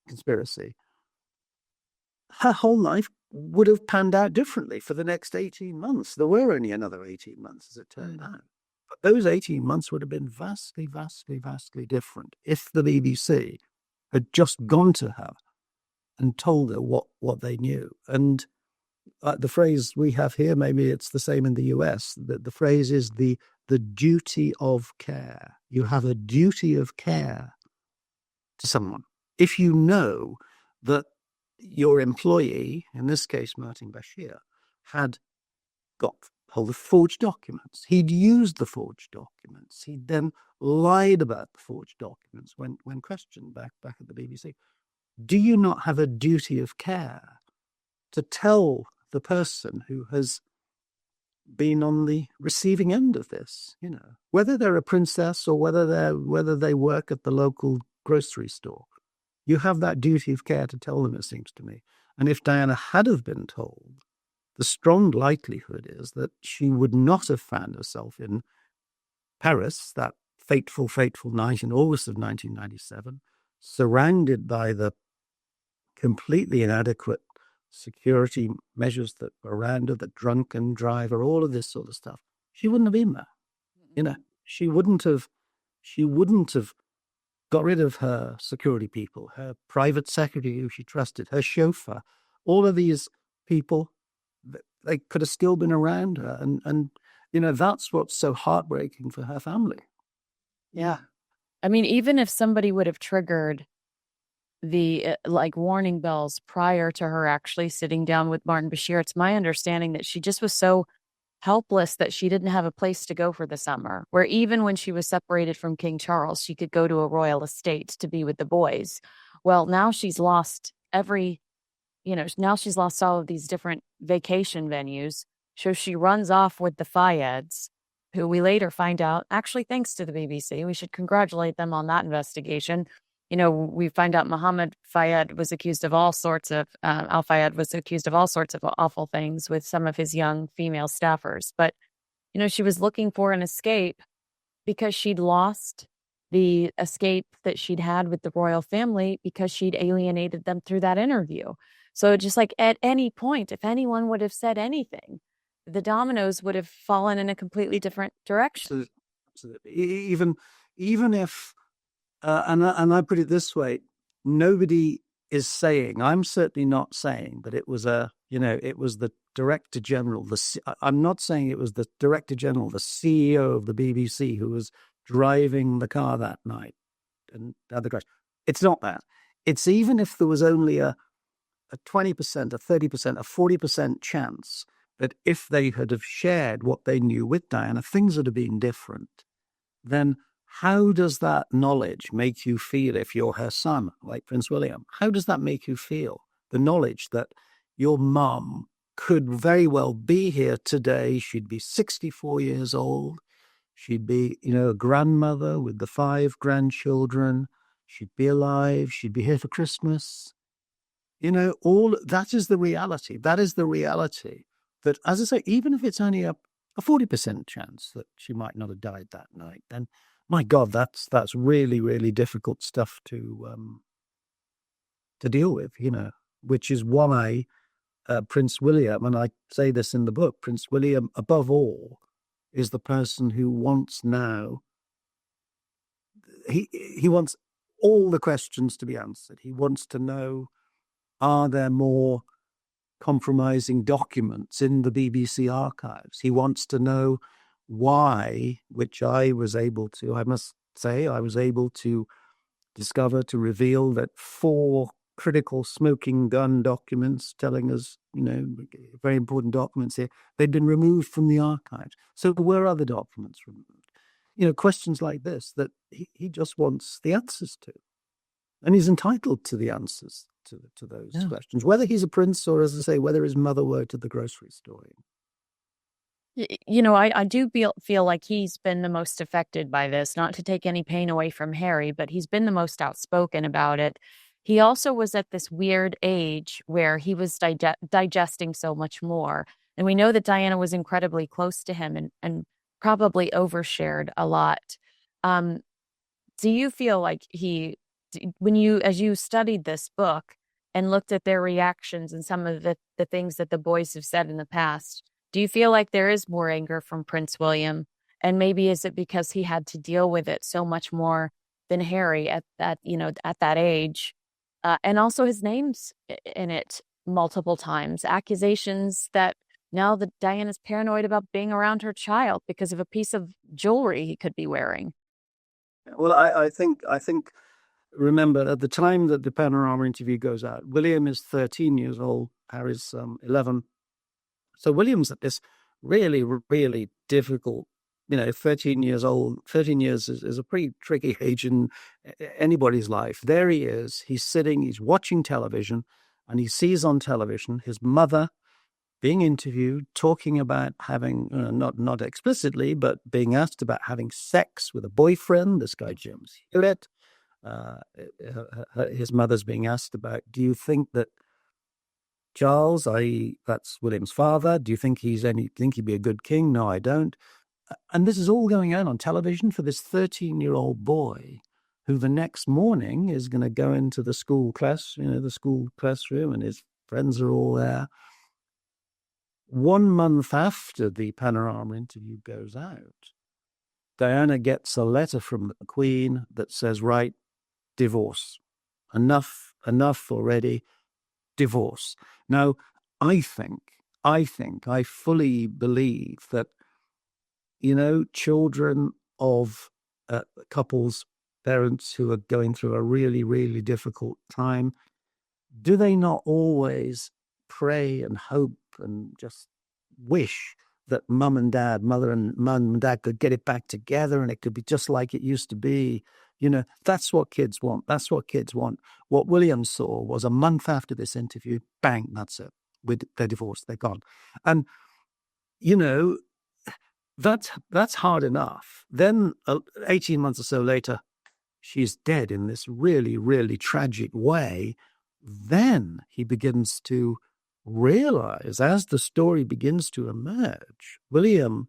conspiracy, her whole life would have panned out differently for the next 18 months. There were only another 18 months, as it turned out. But those 18 months would have been vastly, vastly, vastly different if the BBC had just gone to her and told her what they knew. And the phrase we have here, maybe it's the same in the US, the phrase is the duty of care. You have a duty of care to someone. If you know that your employee, in this case Martin Bashir, had got hold the forged documents. He'd used the forged documents. He'd then lied about the forged documents when questioned back at the BBC. Do you not have a duty of care to tell the person who has been on the receiving end of this, whether they're a princess or whether they work at the local grocery store? You have that duty of care to tell them, it seems to me. And if Diana had have been told, the strong likelihood is that she would not have found herself in Paris that fateful night in August of 1997, surrounded by the completely inadequate security measures that were around her, the drunken driver, all of this sort of stuff. She wouldn't have been there. She wouldn't have got rid of her security people, her private secretary who she trusted, her chauffeur, all of these people. They could have still been around her. And that's what's so heartbreaking for her family. Yeah. I mean, even if somebody would have triggered the warning bells prior to her actually sitting down with Martin Bashir, it's my understanding that she just was so helpless that she didn't have a place to go for the summer, where even when she was separated from King Charles, she could go to a royal estate to be with the boys. Well, now she's lost now she's lost all of these different vacation venues. So she runs off with the Fayeds, who we later find out, actually, thanks to the BBC, we should congratulate them on that investigation. We find out Mohammed Fayed was accused of all sorts of, Al Fayed was accused of all sorts of awful things with some of his young female staffers. But, she was looking for an escape because she'd lost the escape that she'd had with the royal family because she'd alienated them through that interview. So just like at any point, if anyone would have said anything, the dominoes would have fallen in a completely different direction. Absolutely. Even if, and I put it this way, nobody is saying, I'm certainly not saying that it was it was the Director General. I'm not saying it was the Director General, the CEO of the BBC, who was driving the car that night and had the crash. It's not that. It's even if there was only a 20%, a 30%, a 40% chance that if they had have shared what they knew with Diana, things would have been different, then how does that knowledge make you feel if you're her son, like Prince William? How does that make you feel? The knowledge that your mum could very well be here today. She'd be 64 years old. She'd be, a grandmother with the 5 grandchildren. She'd be alive. She'd be here for Christmas. All that is the reality. That is the reality that, as I say, even if it's only a 40% chance that she might not have died that night, then my God, that's really, really difficult stuff to deal with, which is why Prince William, and I say this in the book, Prince William, above all, is the person who wants now, he wants all the questions to be answered. He wants to know, are there more compromising documents in the BBC archives? He wants to know why, which I must say, I was able to discover, to reveal that 4 critical smoking gun documents telling us, very important documents here, they'd been removed from the archives. So there were other documents removed. Questions like this that he just wants the answers to. And he's entitled to the answers to those questions, whether he's a prince or, as I say, whether his mother worked at the grocery store. I do feel like he's been the most affected by this, not to take any pain away from Harry, but he's been the most outspoken about it. He also was at this weird age where he was digesting so much more. And we know that Diana was incredibly close to him and probably overshared a lot. Do you feel like as you studied this book and looked at their reactions and some of the things that the boys have said in the past, do you feel like there is more anger from Prince William? And maybe is it because he had to deal with it so much more than Harry at that age? And also his name's in it multiple times. Accusations that now that Diana's paranoid about being around her child because of a piece of jewelry he could be wearing. Well, I think, remember, at the time that the Panorama interview goes out, William is 13 years old, Harry's 11. So William's at this really, really difficult. 13 years old, 13 years is a pretty tricky age in anybody's life. There he is. He's sitting, he's watching television, and he sees on television his mother being interviewed, talking about having, not explicitly, but being asked about having sex with a boyfriend, this guy James Hewlett. His mother's being asked about, do you think that Charles, that's William's father, do you think think he'd be a good king? No, I don't. And this is all going on television for this 13-year-old boy who the next morning is going to go into the school classroom, and his friends are all there. 1 month after the Panorama interview goes out, Diana gets a letter from the Queen that says, right, divorce. Enough already, divorce. Now, I fully believe that, children of couples, parents who are going through a really, really difficult time, do they not always pray and hope and just wish that mum and dad could get it back together and it could be just like it used to be? That's what kids want. That's what kids want. What William saw was a month after this interview, bang, that's it. They're divorced, they're gone. And, that's hard enough. Then 18 months or so later, she's dead in this really, really tragic way. Then he begins to realize, as the story begins to emerge, William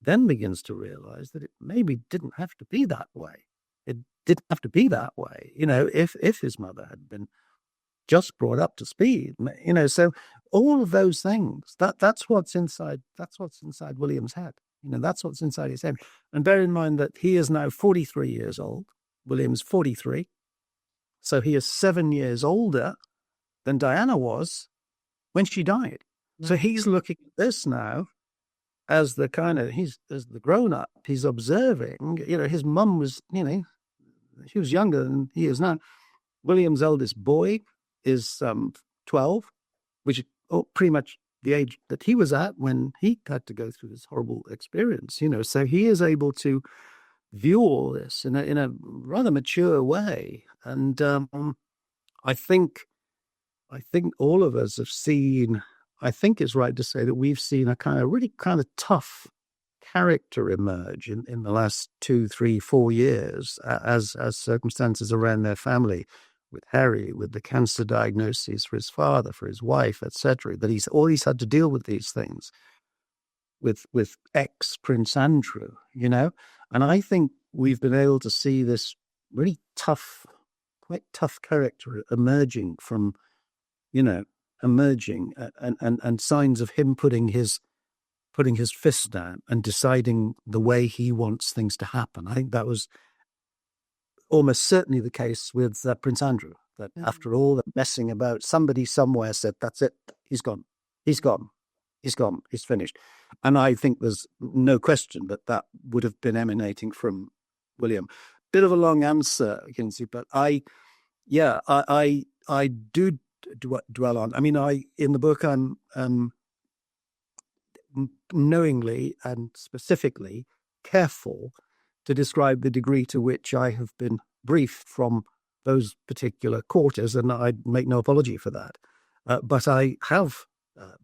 then begins to realize that it maybe didn't have to be that way. It didn't have to be that way, if his mother had been just brought up to speed, so all of those things, that's what's inside William's head. That's what's inside his head. And bear in mind that he is now 43 years old. William's 43. So he is 7 years older than Diana was when she died. Mm-hmm. So he's looking at this now as the as the grown up. He's observing, his mum was, she was younger than he is now. William's eldest boy is 12, which is pretty much the age that he was at when he had to go through this horrible experience, So he is able to view all this in a rather mature way. And I think all of us have seen, I think it's right to say that we've seen a really tough character emerge in the last 2, 3, 4 years as circumstances around their family, with Harry, with the cancer diagnoses for his father, for his wife, etc., that he's had to deal with these things with ex-Prince Andrew, and I think we've been able to see this really quite tough character emerging and signs of him putting his fist down and deciding the way he wants things to happen. I think that was almost certainly the case with Prince Andrew, that after all the messing about, somebody somewhere said, that's it, he's gone, he's finished. And I think there's no question that would have been emanating from William. Bit of a long answer, Kinsey, but I do dwell on, in the book, I'm knowingly and specifically careful to describe the degree to which I have been briefed from those particular quarters, and I make no apology for that. But I have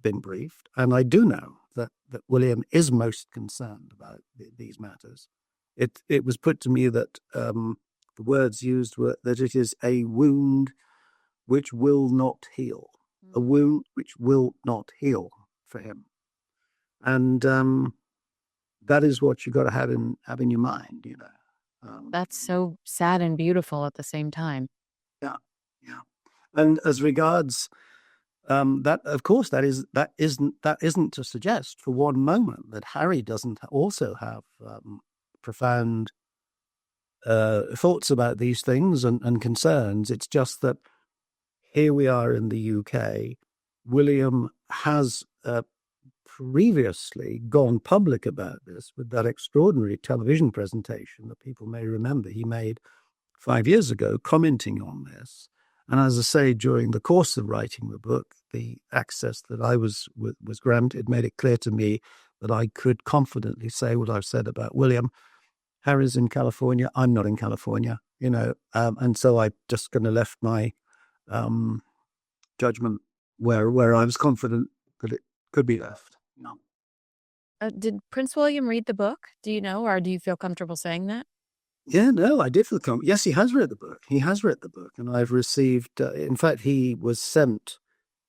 been briefed, and I do know that William is most concerned about these matters. It was put to me that the words used were that it is a wound which will not heal, a wound which will not heal for him. And that is what you got to have in your mind, That's so sad and beautiful at the same time. Yeah. And as regards that, of course, that isn't to suggest for one moment that Harry doesn't also have profound thoughts about these things and concerns. It's just that here we are in the UK. William has previously gone public about this with that extraordinary television presentation that people may remember he made 5 years ago, commenting on this. And as I say, during the course of writing the book, the access that I was granted made it clear to me that I could confidently say what I've said about William. Harry's in California. I'm not in California, and so I just kind of left my judgment where I was confident that it could be left. No. Did Prince William read the book? Do you know, or do you feel comfortable saying that? Yeah, no, I did feel comfortable. Yes, he has read the book. He has read the book, and I've received. In fact, he was sent.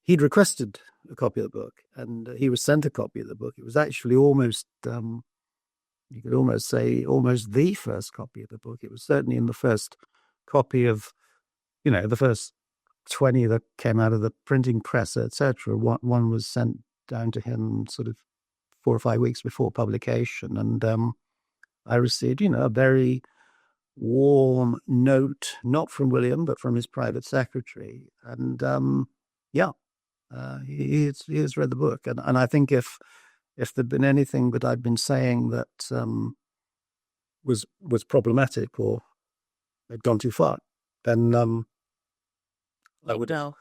He'd requested a copy of the book, and he was sent a copy of the book. It was actually almost. You could almost say almost the first copy of the book. It was certainly in the first copy of, the first 20 that came out of the printing press, etc. One was sent down to him sort of 4 or 5 weeks before publication. And I received, a very warm note, not from William, but from his private secretary. And he has read the book. And I think if there'd been anything that I'd been saying that was problematic or had gone too far, then I would know.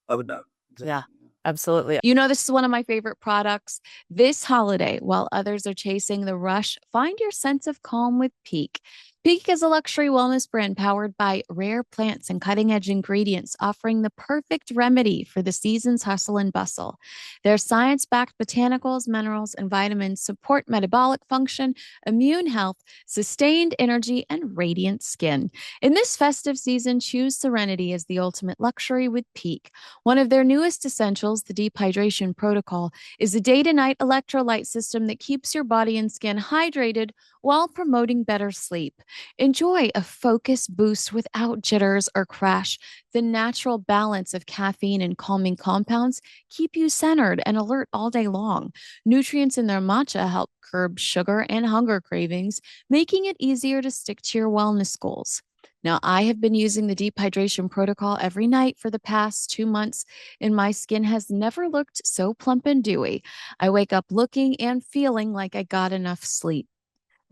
I would know. Yeah, absolutely. This is one of my favorite products. This holiday, while others are chasing the rush, find your sense of calm with Peak. Peak is a luxury wellness brand powered by rare plants and cutting-edge ingredients, offering the perfect remedy for the season's hustle and bustle. Their science-backed botanicals, minerals, and vitamins support metabolic function, immune health, sustained energy, and radiant skin. In this festive season, choose serenity as the ultimate luxury with Peak. One of their newest essentials, the Deep Hydration Protocol, is a day-to-night electrolyte system that keeps your body and skin hydrated while promoting better sleep. Enjoy a focus boost without jitters or crash. The natural balance of caffeine and calming compounds keep you centered and alert all day long. Nutrients in their matcha help curb sugar and hunger cravings, making it easier to stick to your wellness goals. Now, I have been using the Deep Hydration Protocol every night for the past 2 months, and my skin has never looked so plump and dewy. I wake up looking and feeling like I got enough sleep.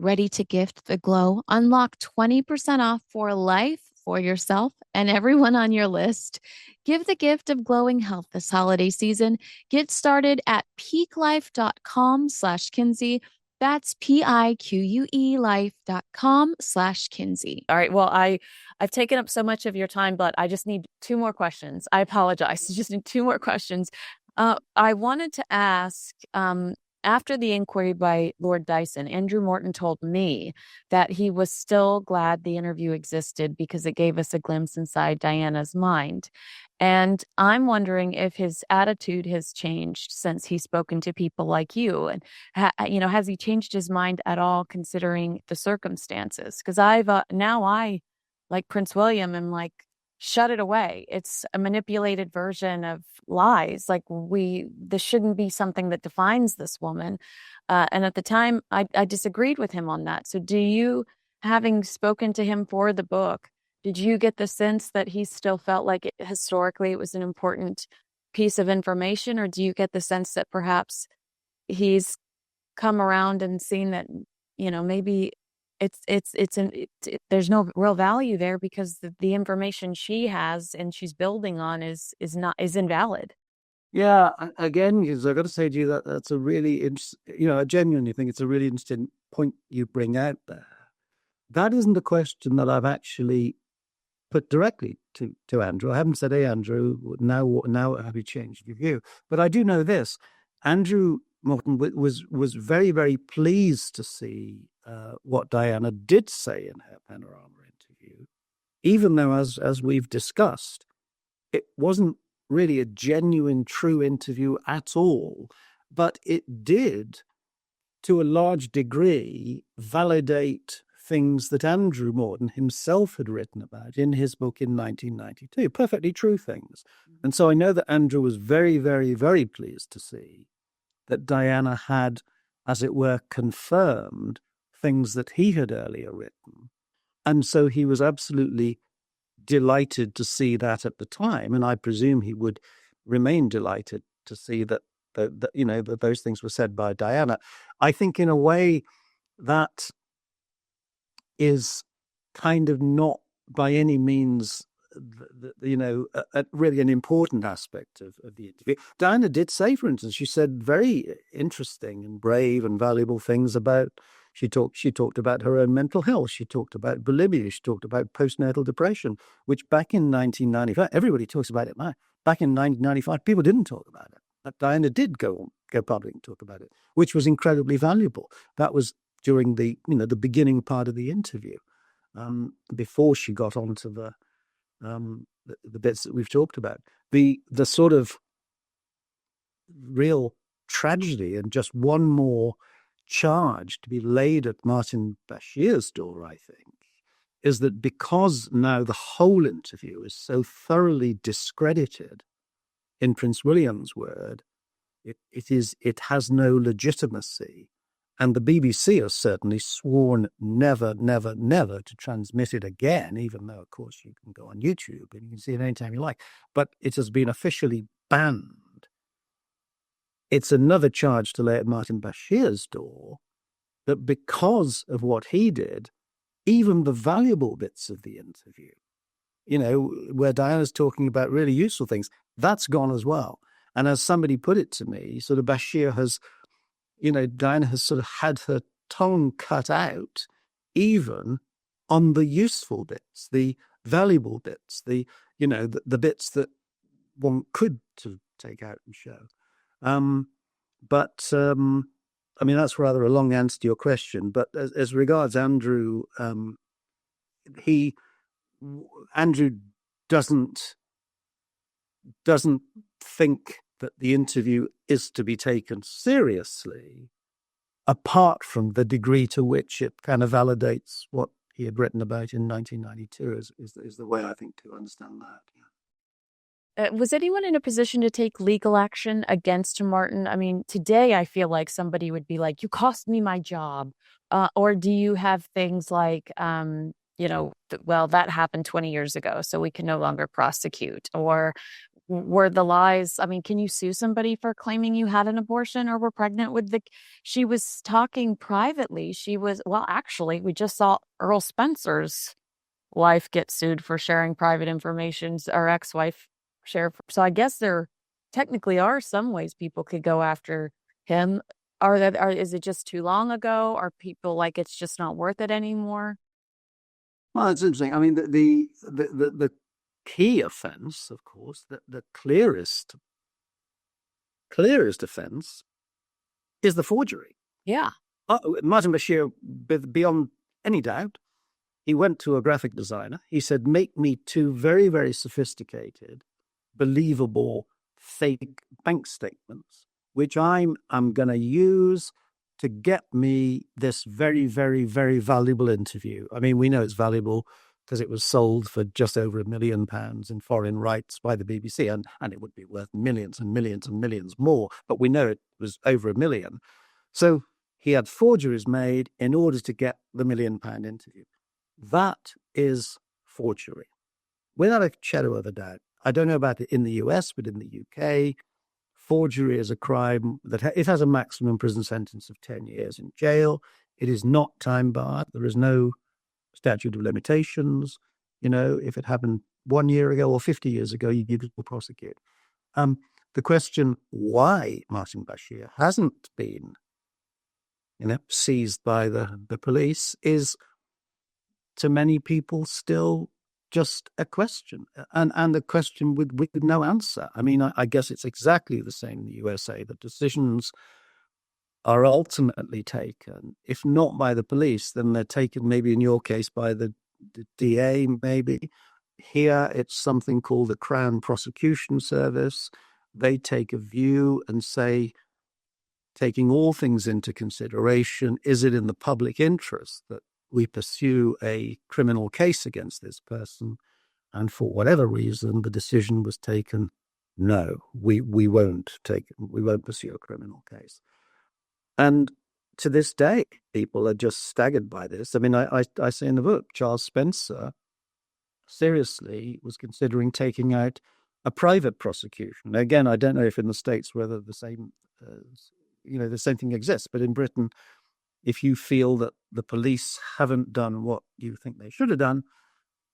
Ready to gift the glow? Unlock 20% off for life for yourself and everyone on your list. Give the gift of glowing health this holiday season. Get started at peaklife.com/Kinsey. That's PIQUE life.com/Kinsey. All right. Well, I've taken up so much of your time, but I just need 2 more questions. I apologize. I just need 2 more questions. I wanted to ask, after the inquiry by Lord Dyson, Andrew Morton told me that he was still glad the interview existed because it gave us a glimpse inside Diana's mind. And I'm wondering if his attitude has changed since he's spoken to people like you. And, has he changed his mind at all considering the circumstances? Because I, like Prince William, am like, shut it away. It's a manipulated version of lies. Like this shouldn't be something that defines this woman. And at the time, I disagreed with him on that. So do you, having spoken to him for the book, did you get the sense that he still felt like historically it was an important piece of information? Or do you get the sense that perhaps he's come around and seen that, maybe there's no real value there because the information she has and she's building on is invalid. Yeah, again, because I've got to say to you that that's a really I genuinely think it's a really interesting point you bring out there. That isn't a question that I've actually put directly to Andrew. I haven't said, "Hey, Andrew, now have you changed your view?" But I do know this: Andrew Morton was very, very pleased to see what Diana did say in her Panorama interview, even though, as we've discussed, it wasn't really a genuine, true interview at all. But it did, to a large degree, validate things that Andrew Morton himself had written about in his book in 1992, perfectly true things. And so I know that Andrew was very, very, very pleased to see that Diana had, as it were, confirmed things that he had earlier written. And so he was absolutely delighted to see that at the time. And I presume he would remain delighted to see that those things were said by Diana. I think in a way that is kind of not by any means really an important aspect of the interview. Diana did say, for instance, she said very interesting and brave and valuable things about. She talked about her own mental health. She talked about bulimia. She talked about postnatal depression, which back in 1995, everybody talks about it now. Back in 1995, people didn't talk about it. But Diana did go public and talk about it, which was incredibly valuable. That was during the beginning part of the interview, before she got onto the bits that we've talked about. The sort of real tragedy and just one more charge to be laid at Martin Bashir's door, I think, is that because now the whole interview is so thoroughly discredited, in Prince William's word, it has no legitimacy. And the BBC has certainly sworn never, never, never to transmit it again, even though, of course, you can go on YouTube and you can see it anytime you like. But it has been officially banned. It's another charge to lay at Martin Bashir's door, that because of what he did, even the valuable bits of the interview, where Diana's talking about really useful things, that's gone as well. And as somebody put it to me, sort of Bashir has, Diana has sort of had her tongue cut out, even on the useful bits, the valuable bits, the bits that one could to take out and show. I mean, that's rather a long answer to your question. But as regards Andrew, Andrew doesn't think that the interview is to be taken seriously, apart from the degree to which it kind of validates what he had written about in 1992, is the way I think to understand that. Yeah. Was anyone in a position to take legal action against Martin? I mean, today I feel like somebody would be like, "You cost me my job," or do you have things like, well, that happened 20 years ago, so we can no longer prosecute, or were the lies, I mean, can you sue somebody for claiming you had an abortion or were pregnant with she was talking privately. Actually, we just saw Earl Spencer's wife get sued for sharing private information, or ex-wife share. So I guess there technically are some ways people could go after him. Is it just too long ago? Are people like, it's just not worth it anymore? Well, it's interesting. I mean, the key offence, of course, the clearest offence is the forgery. Yeah. Martin Bashir, beyond any doubt, he went to a graphic designer. He said, "Make me two very, very sophisticated, believable, fake bank statements, which I'm going to use to get me this very, very, very valuable interview." I mean, we know it's valuable because it was sold for just over £1 million in foreign rights by the BBC, and it would be worth millions and millions and millions more, but we know it was over £1 million. So he had forgeries made in order to get the £1 million interview. That is forgery, without a shadow of a doubt. I don't know about it in the US, but in the UK, forgery is a crime that it has a maximum prison sentence of 10 years in jail. It is not time barred. There is no statute of limitations. If it happened 1 year ago or 50 years ago, you will prosecute. The question why Martin Bashir hasn't been, seized by the police is, to many people, still just a question, and a question with no answer. I mean, I guess it's exactly the same in the USA. The decisions are ultimately taken, if not by the police, then they're taken, maybe in your case, by the DA, maybe. Here, it's something called the Crown Prosecution Service. They take a view and say, taking all things into consideration, is it in the public interest that we pursue a criminal case against this person? And for whatever reason, the decision was taken, no, we won't pursue a criminal case. And to this day, people are just staggered by this. I mean, I say in the book, Charles Spencer seriously was considering taking out a private prosecution. Again, I don't know if in the States whether the same thing exists, but in Britain, if you feel that the police haven't done what you think they should have done,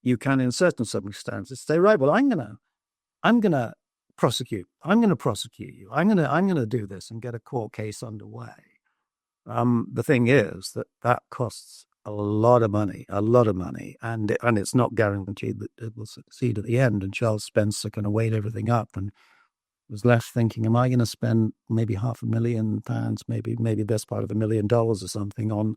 you can, in certain circumstances, say, right, well, I'm gonna prosecute. I'm gonna prosecute you. I'm gonna do this and get a court case underway. The thing is that costs a lot of money, and it's not guaranteed that it will succeed at the end. And Charles Spencer kind of weighed everything up and was left thinking, am I going to spend maybe £500,000, maybe the best part of $1 million or something on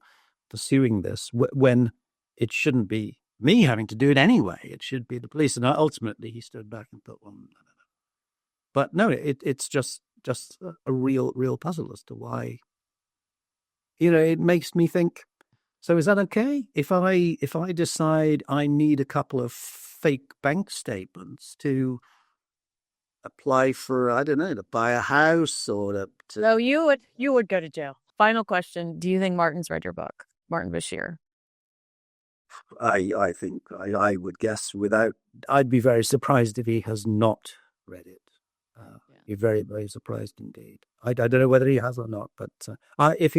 pursuing this when it shouldn't be me having to do it anyway? It should be the police. And ultimately, he stood back and thought, well, no. But no, it's just a real puzzle as to why. It makes me think. So is that okay if I decide I need a couple of fake bank statements to apply for, I don't know, to buy a house or to... No, you would go to jail. Final question: do you think Martin's read your book, Martin Bashir? I think I would guess I'd be very surprised if he has not read it. Be very, very surprised indeed. I don't know whether he has or not, but if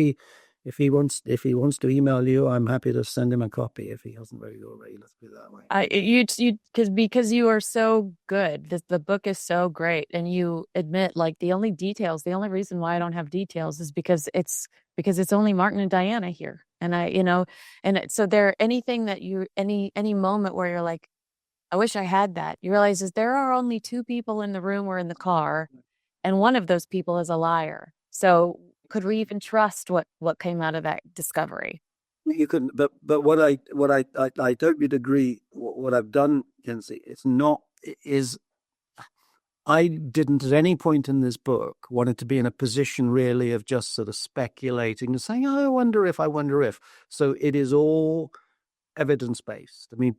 he wants to email you, I'm happy to send him a copy if he hasn't read it already. Let's put it that way. Because you are so good. The book is so great, and you admit like the only reason why I don't have details is because it's only Martin and Diana here, and so there anything that any moment where you're like, I wish I had that. You realize is there are only two people in the room or in the car, and one of those people is a liar. So could we even trust what came out of that discovery? You couldn't. But what I totally agree. What I've done, Kinsey, I didn't at any point in this book wanted to be in a position really of just sort of speculating and saying, oh, I wonder if. So it is all evidence-based. I mean,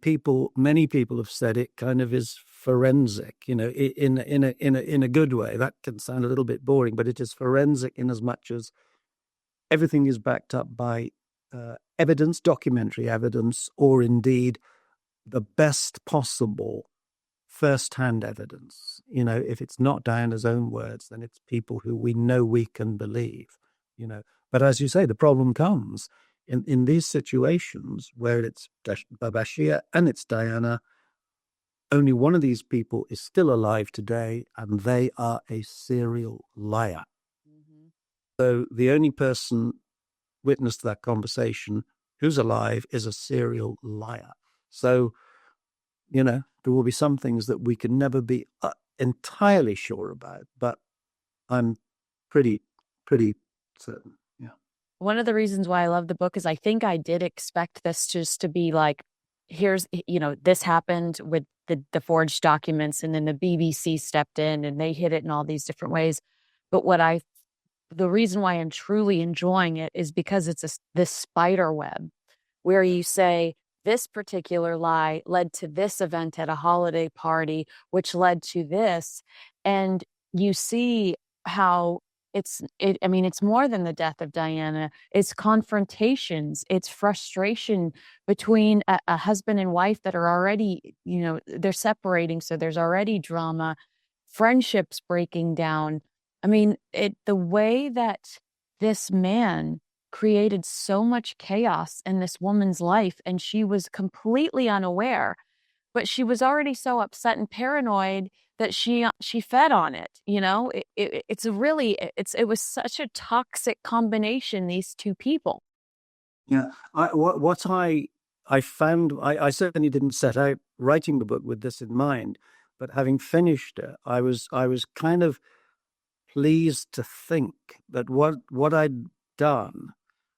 many people have said it kind of is forensic, in a good way. That can sound a little bit boring, but it is forensic in as much as everything is backed up by evidence, documentary evidence, or indeed the best possible first-hand evidence. If it's not Diana's own words, then it's people who we know we can believe, But as you say, the problem comes in these situations where it's Bashir and it's Diana. Only one of these people is still alive today, and they are a serial liar. Mm-hmm. So the only person witness to that conversation who's alive is a serial liar. So, there will be some things that we can never be entirely sure about, but I'm pretty certain. Yeah. One of the reasons why I love the book is I think I did expect this just to be like, here's, this happened with the forged documents, and then the BBC stepped in and they hid it in all these different ways. But the reason why I'm truly enjoying it is because it's this spider web where you say, this particular lie led to this event at a holiday party, which led to this. And you see how it's more than the death of Diana. It's confrontations. It's frustration between a husband and wife that are already, they're separating. So there's already drama, friendships breaking down. I mean, the way that this man created so much chaos in this woman's life, and she was completely unaware, but she was already so upset and paranoid that she fed on it. It was such a toxic combination, these two people. Yeah. What I found, I certainly didn't set out writing the book with this in mind, but having finished it, I was kind of pleased to think that what I'd done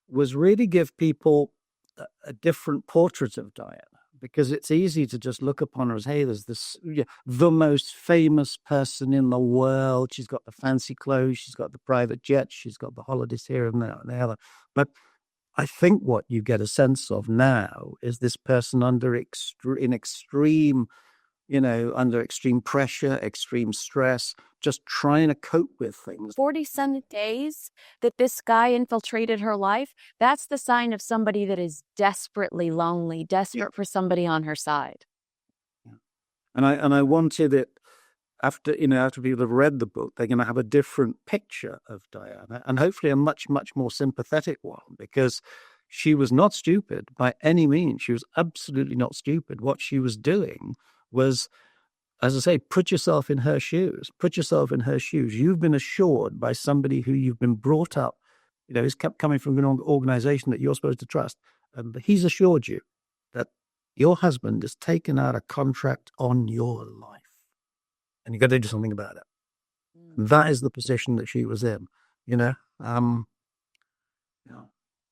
was really give people a different portrait of Diana, because it's easy to just look upon her as, hey, there's this, the most famous person in the world. She's got the fancy clothes, she's got the private jets, she's got the holidays here and there and the other. But I think what you get a sense of now is this person under extreme pressure, extreme stress, just trying to cope with things. 40-some days that this guy infiltrated her life, that's the sign of somebody that is desperately lonely, desperate for somebody on her side. Yeah. And I wanted it, after people have read the book, they're going to have a different picture of Diana, and hopefully a much, much more sympathetic one, because she was not stupid by any means. She was absolutely not stupid. What she was doing was, as I say, put yourself in her shoes. Put yourself in her shoes. You've been assured by somebody who you've been brought up, he's kept coming from an organization that you're supposed to trust. And he's assured you that your husband has taken out a contract on your life. And you've got to do something about it. That is the position that she was in,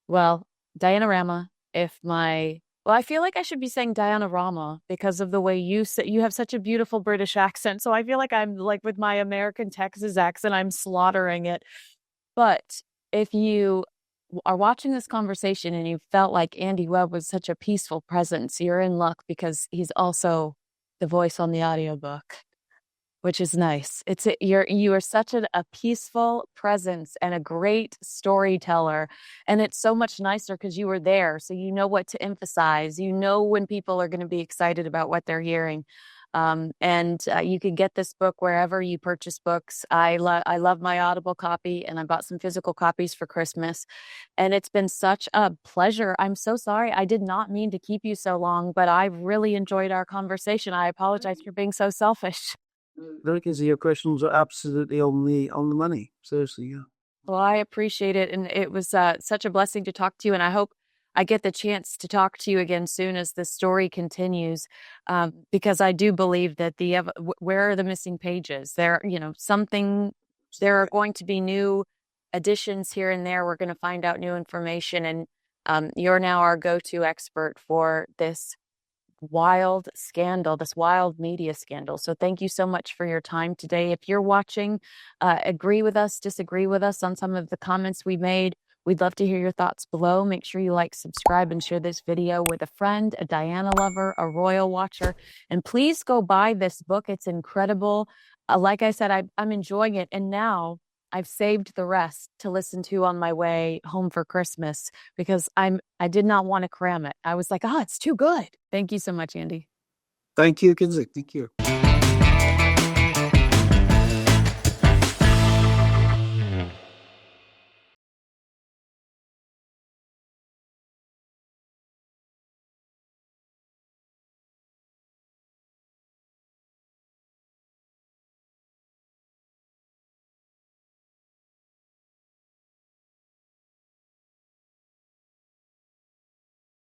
Well, Dianarama, I feel like I should be saying Dianarama because of the way you have such a beautiful British accent. So I feel like I'm like with my American Texas accent, I'm slaughtering it. But if you are watching this conversation and you felt like Andy Webb was such a peaceful presence, you're in luck because he's also the voice on the audiobook, which is nice. You are such a peaceful presence and a great storyteller. And it's so much nicer because you were there. So you know what to emphasize. You know when people are going to be excited about what they're hearing. And you can get this book wherever you purchase books. I love my Audible copy, and I bought some physical copies for Christmas. And it's been such a pleasure. I'm so sorry. I did not mean to keep you so long, but I've really enjoyed our conversation. I apologize for being so selfish. No, Kinsey, your questions are absolutely on the money. Seriously, yeah. Well, I appreciate it. And it was such a blessing to talk to you. And I hope I get the chance to talk to you again soon as the story continues, because I do believe that where are the missing pages? There are going to be new additions here and there. We're going to find out new information. And you're now our go-to expert for this wild scandal, this wild media scandal. So thank you so much for your time today. If you're watching, agree with us, disagree with us on some of the comments we made, we'd love to hear your thoughts below. Make sure you like, subscribe, and share this video with a friend, a Diana lover, a royal watcher. And please go buy this book. It's incredible. Like I said, I'm enjoying it. And now I've saved the rest to listen to on my way home for Christmas because I did not want to cram it. I was like, it's too good. Thank you so much, Andy. Thank you, Kinsey. Thank you.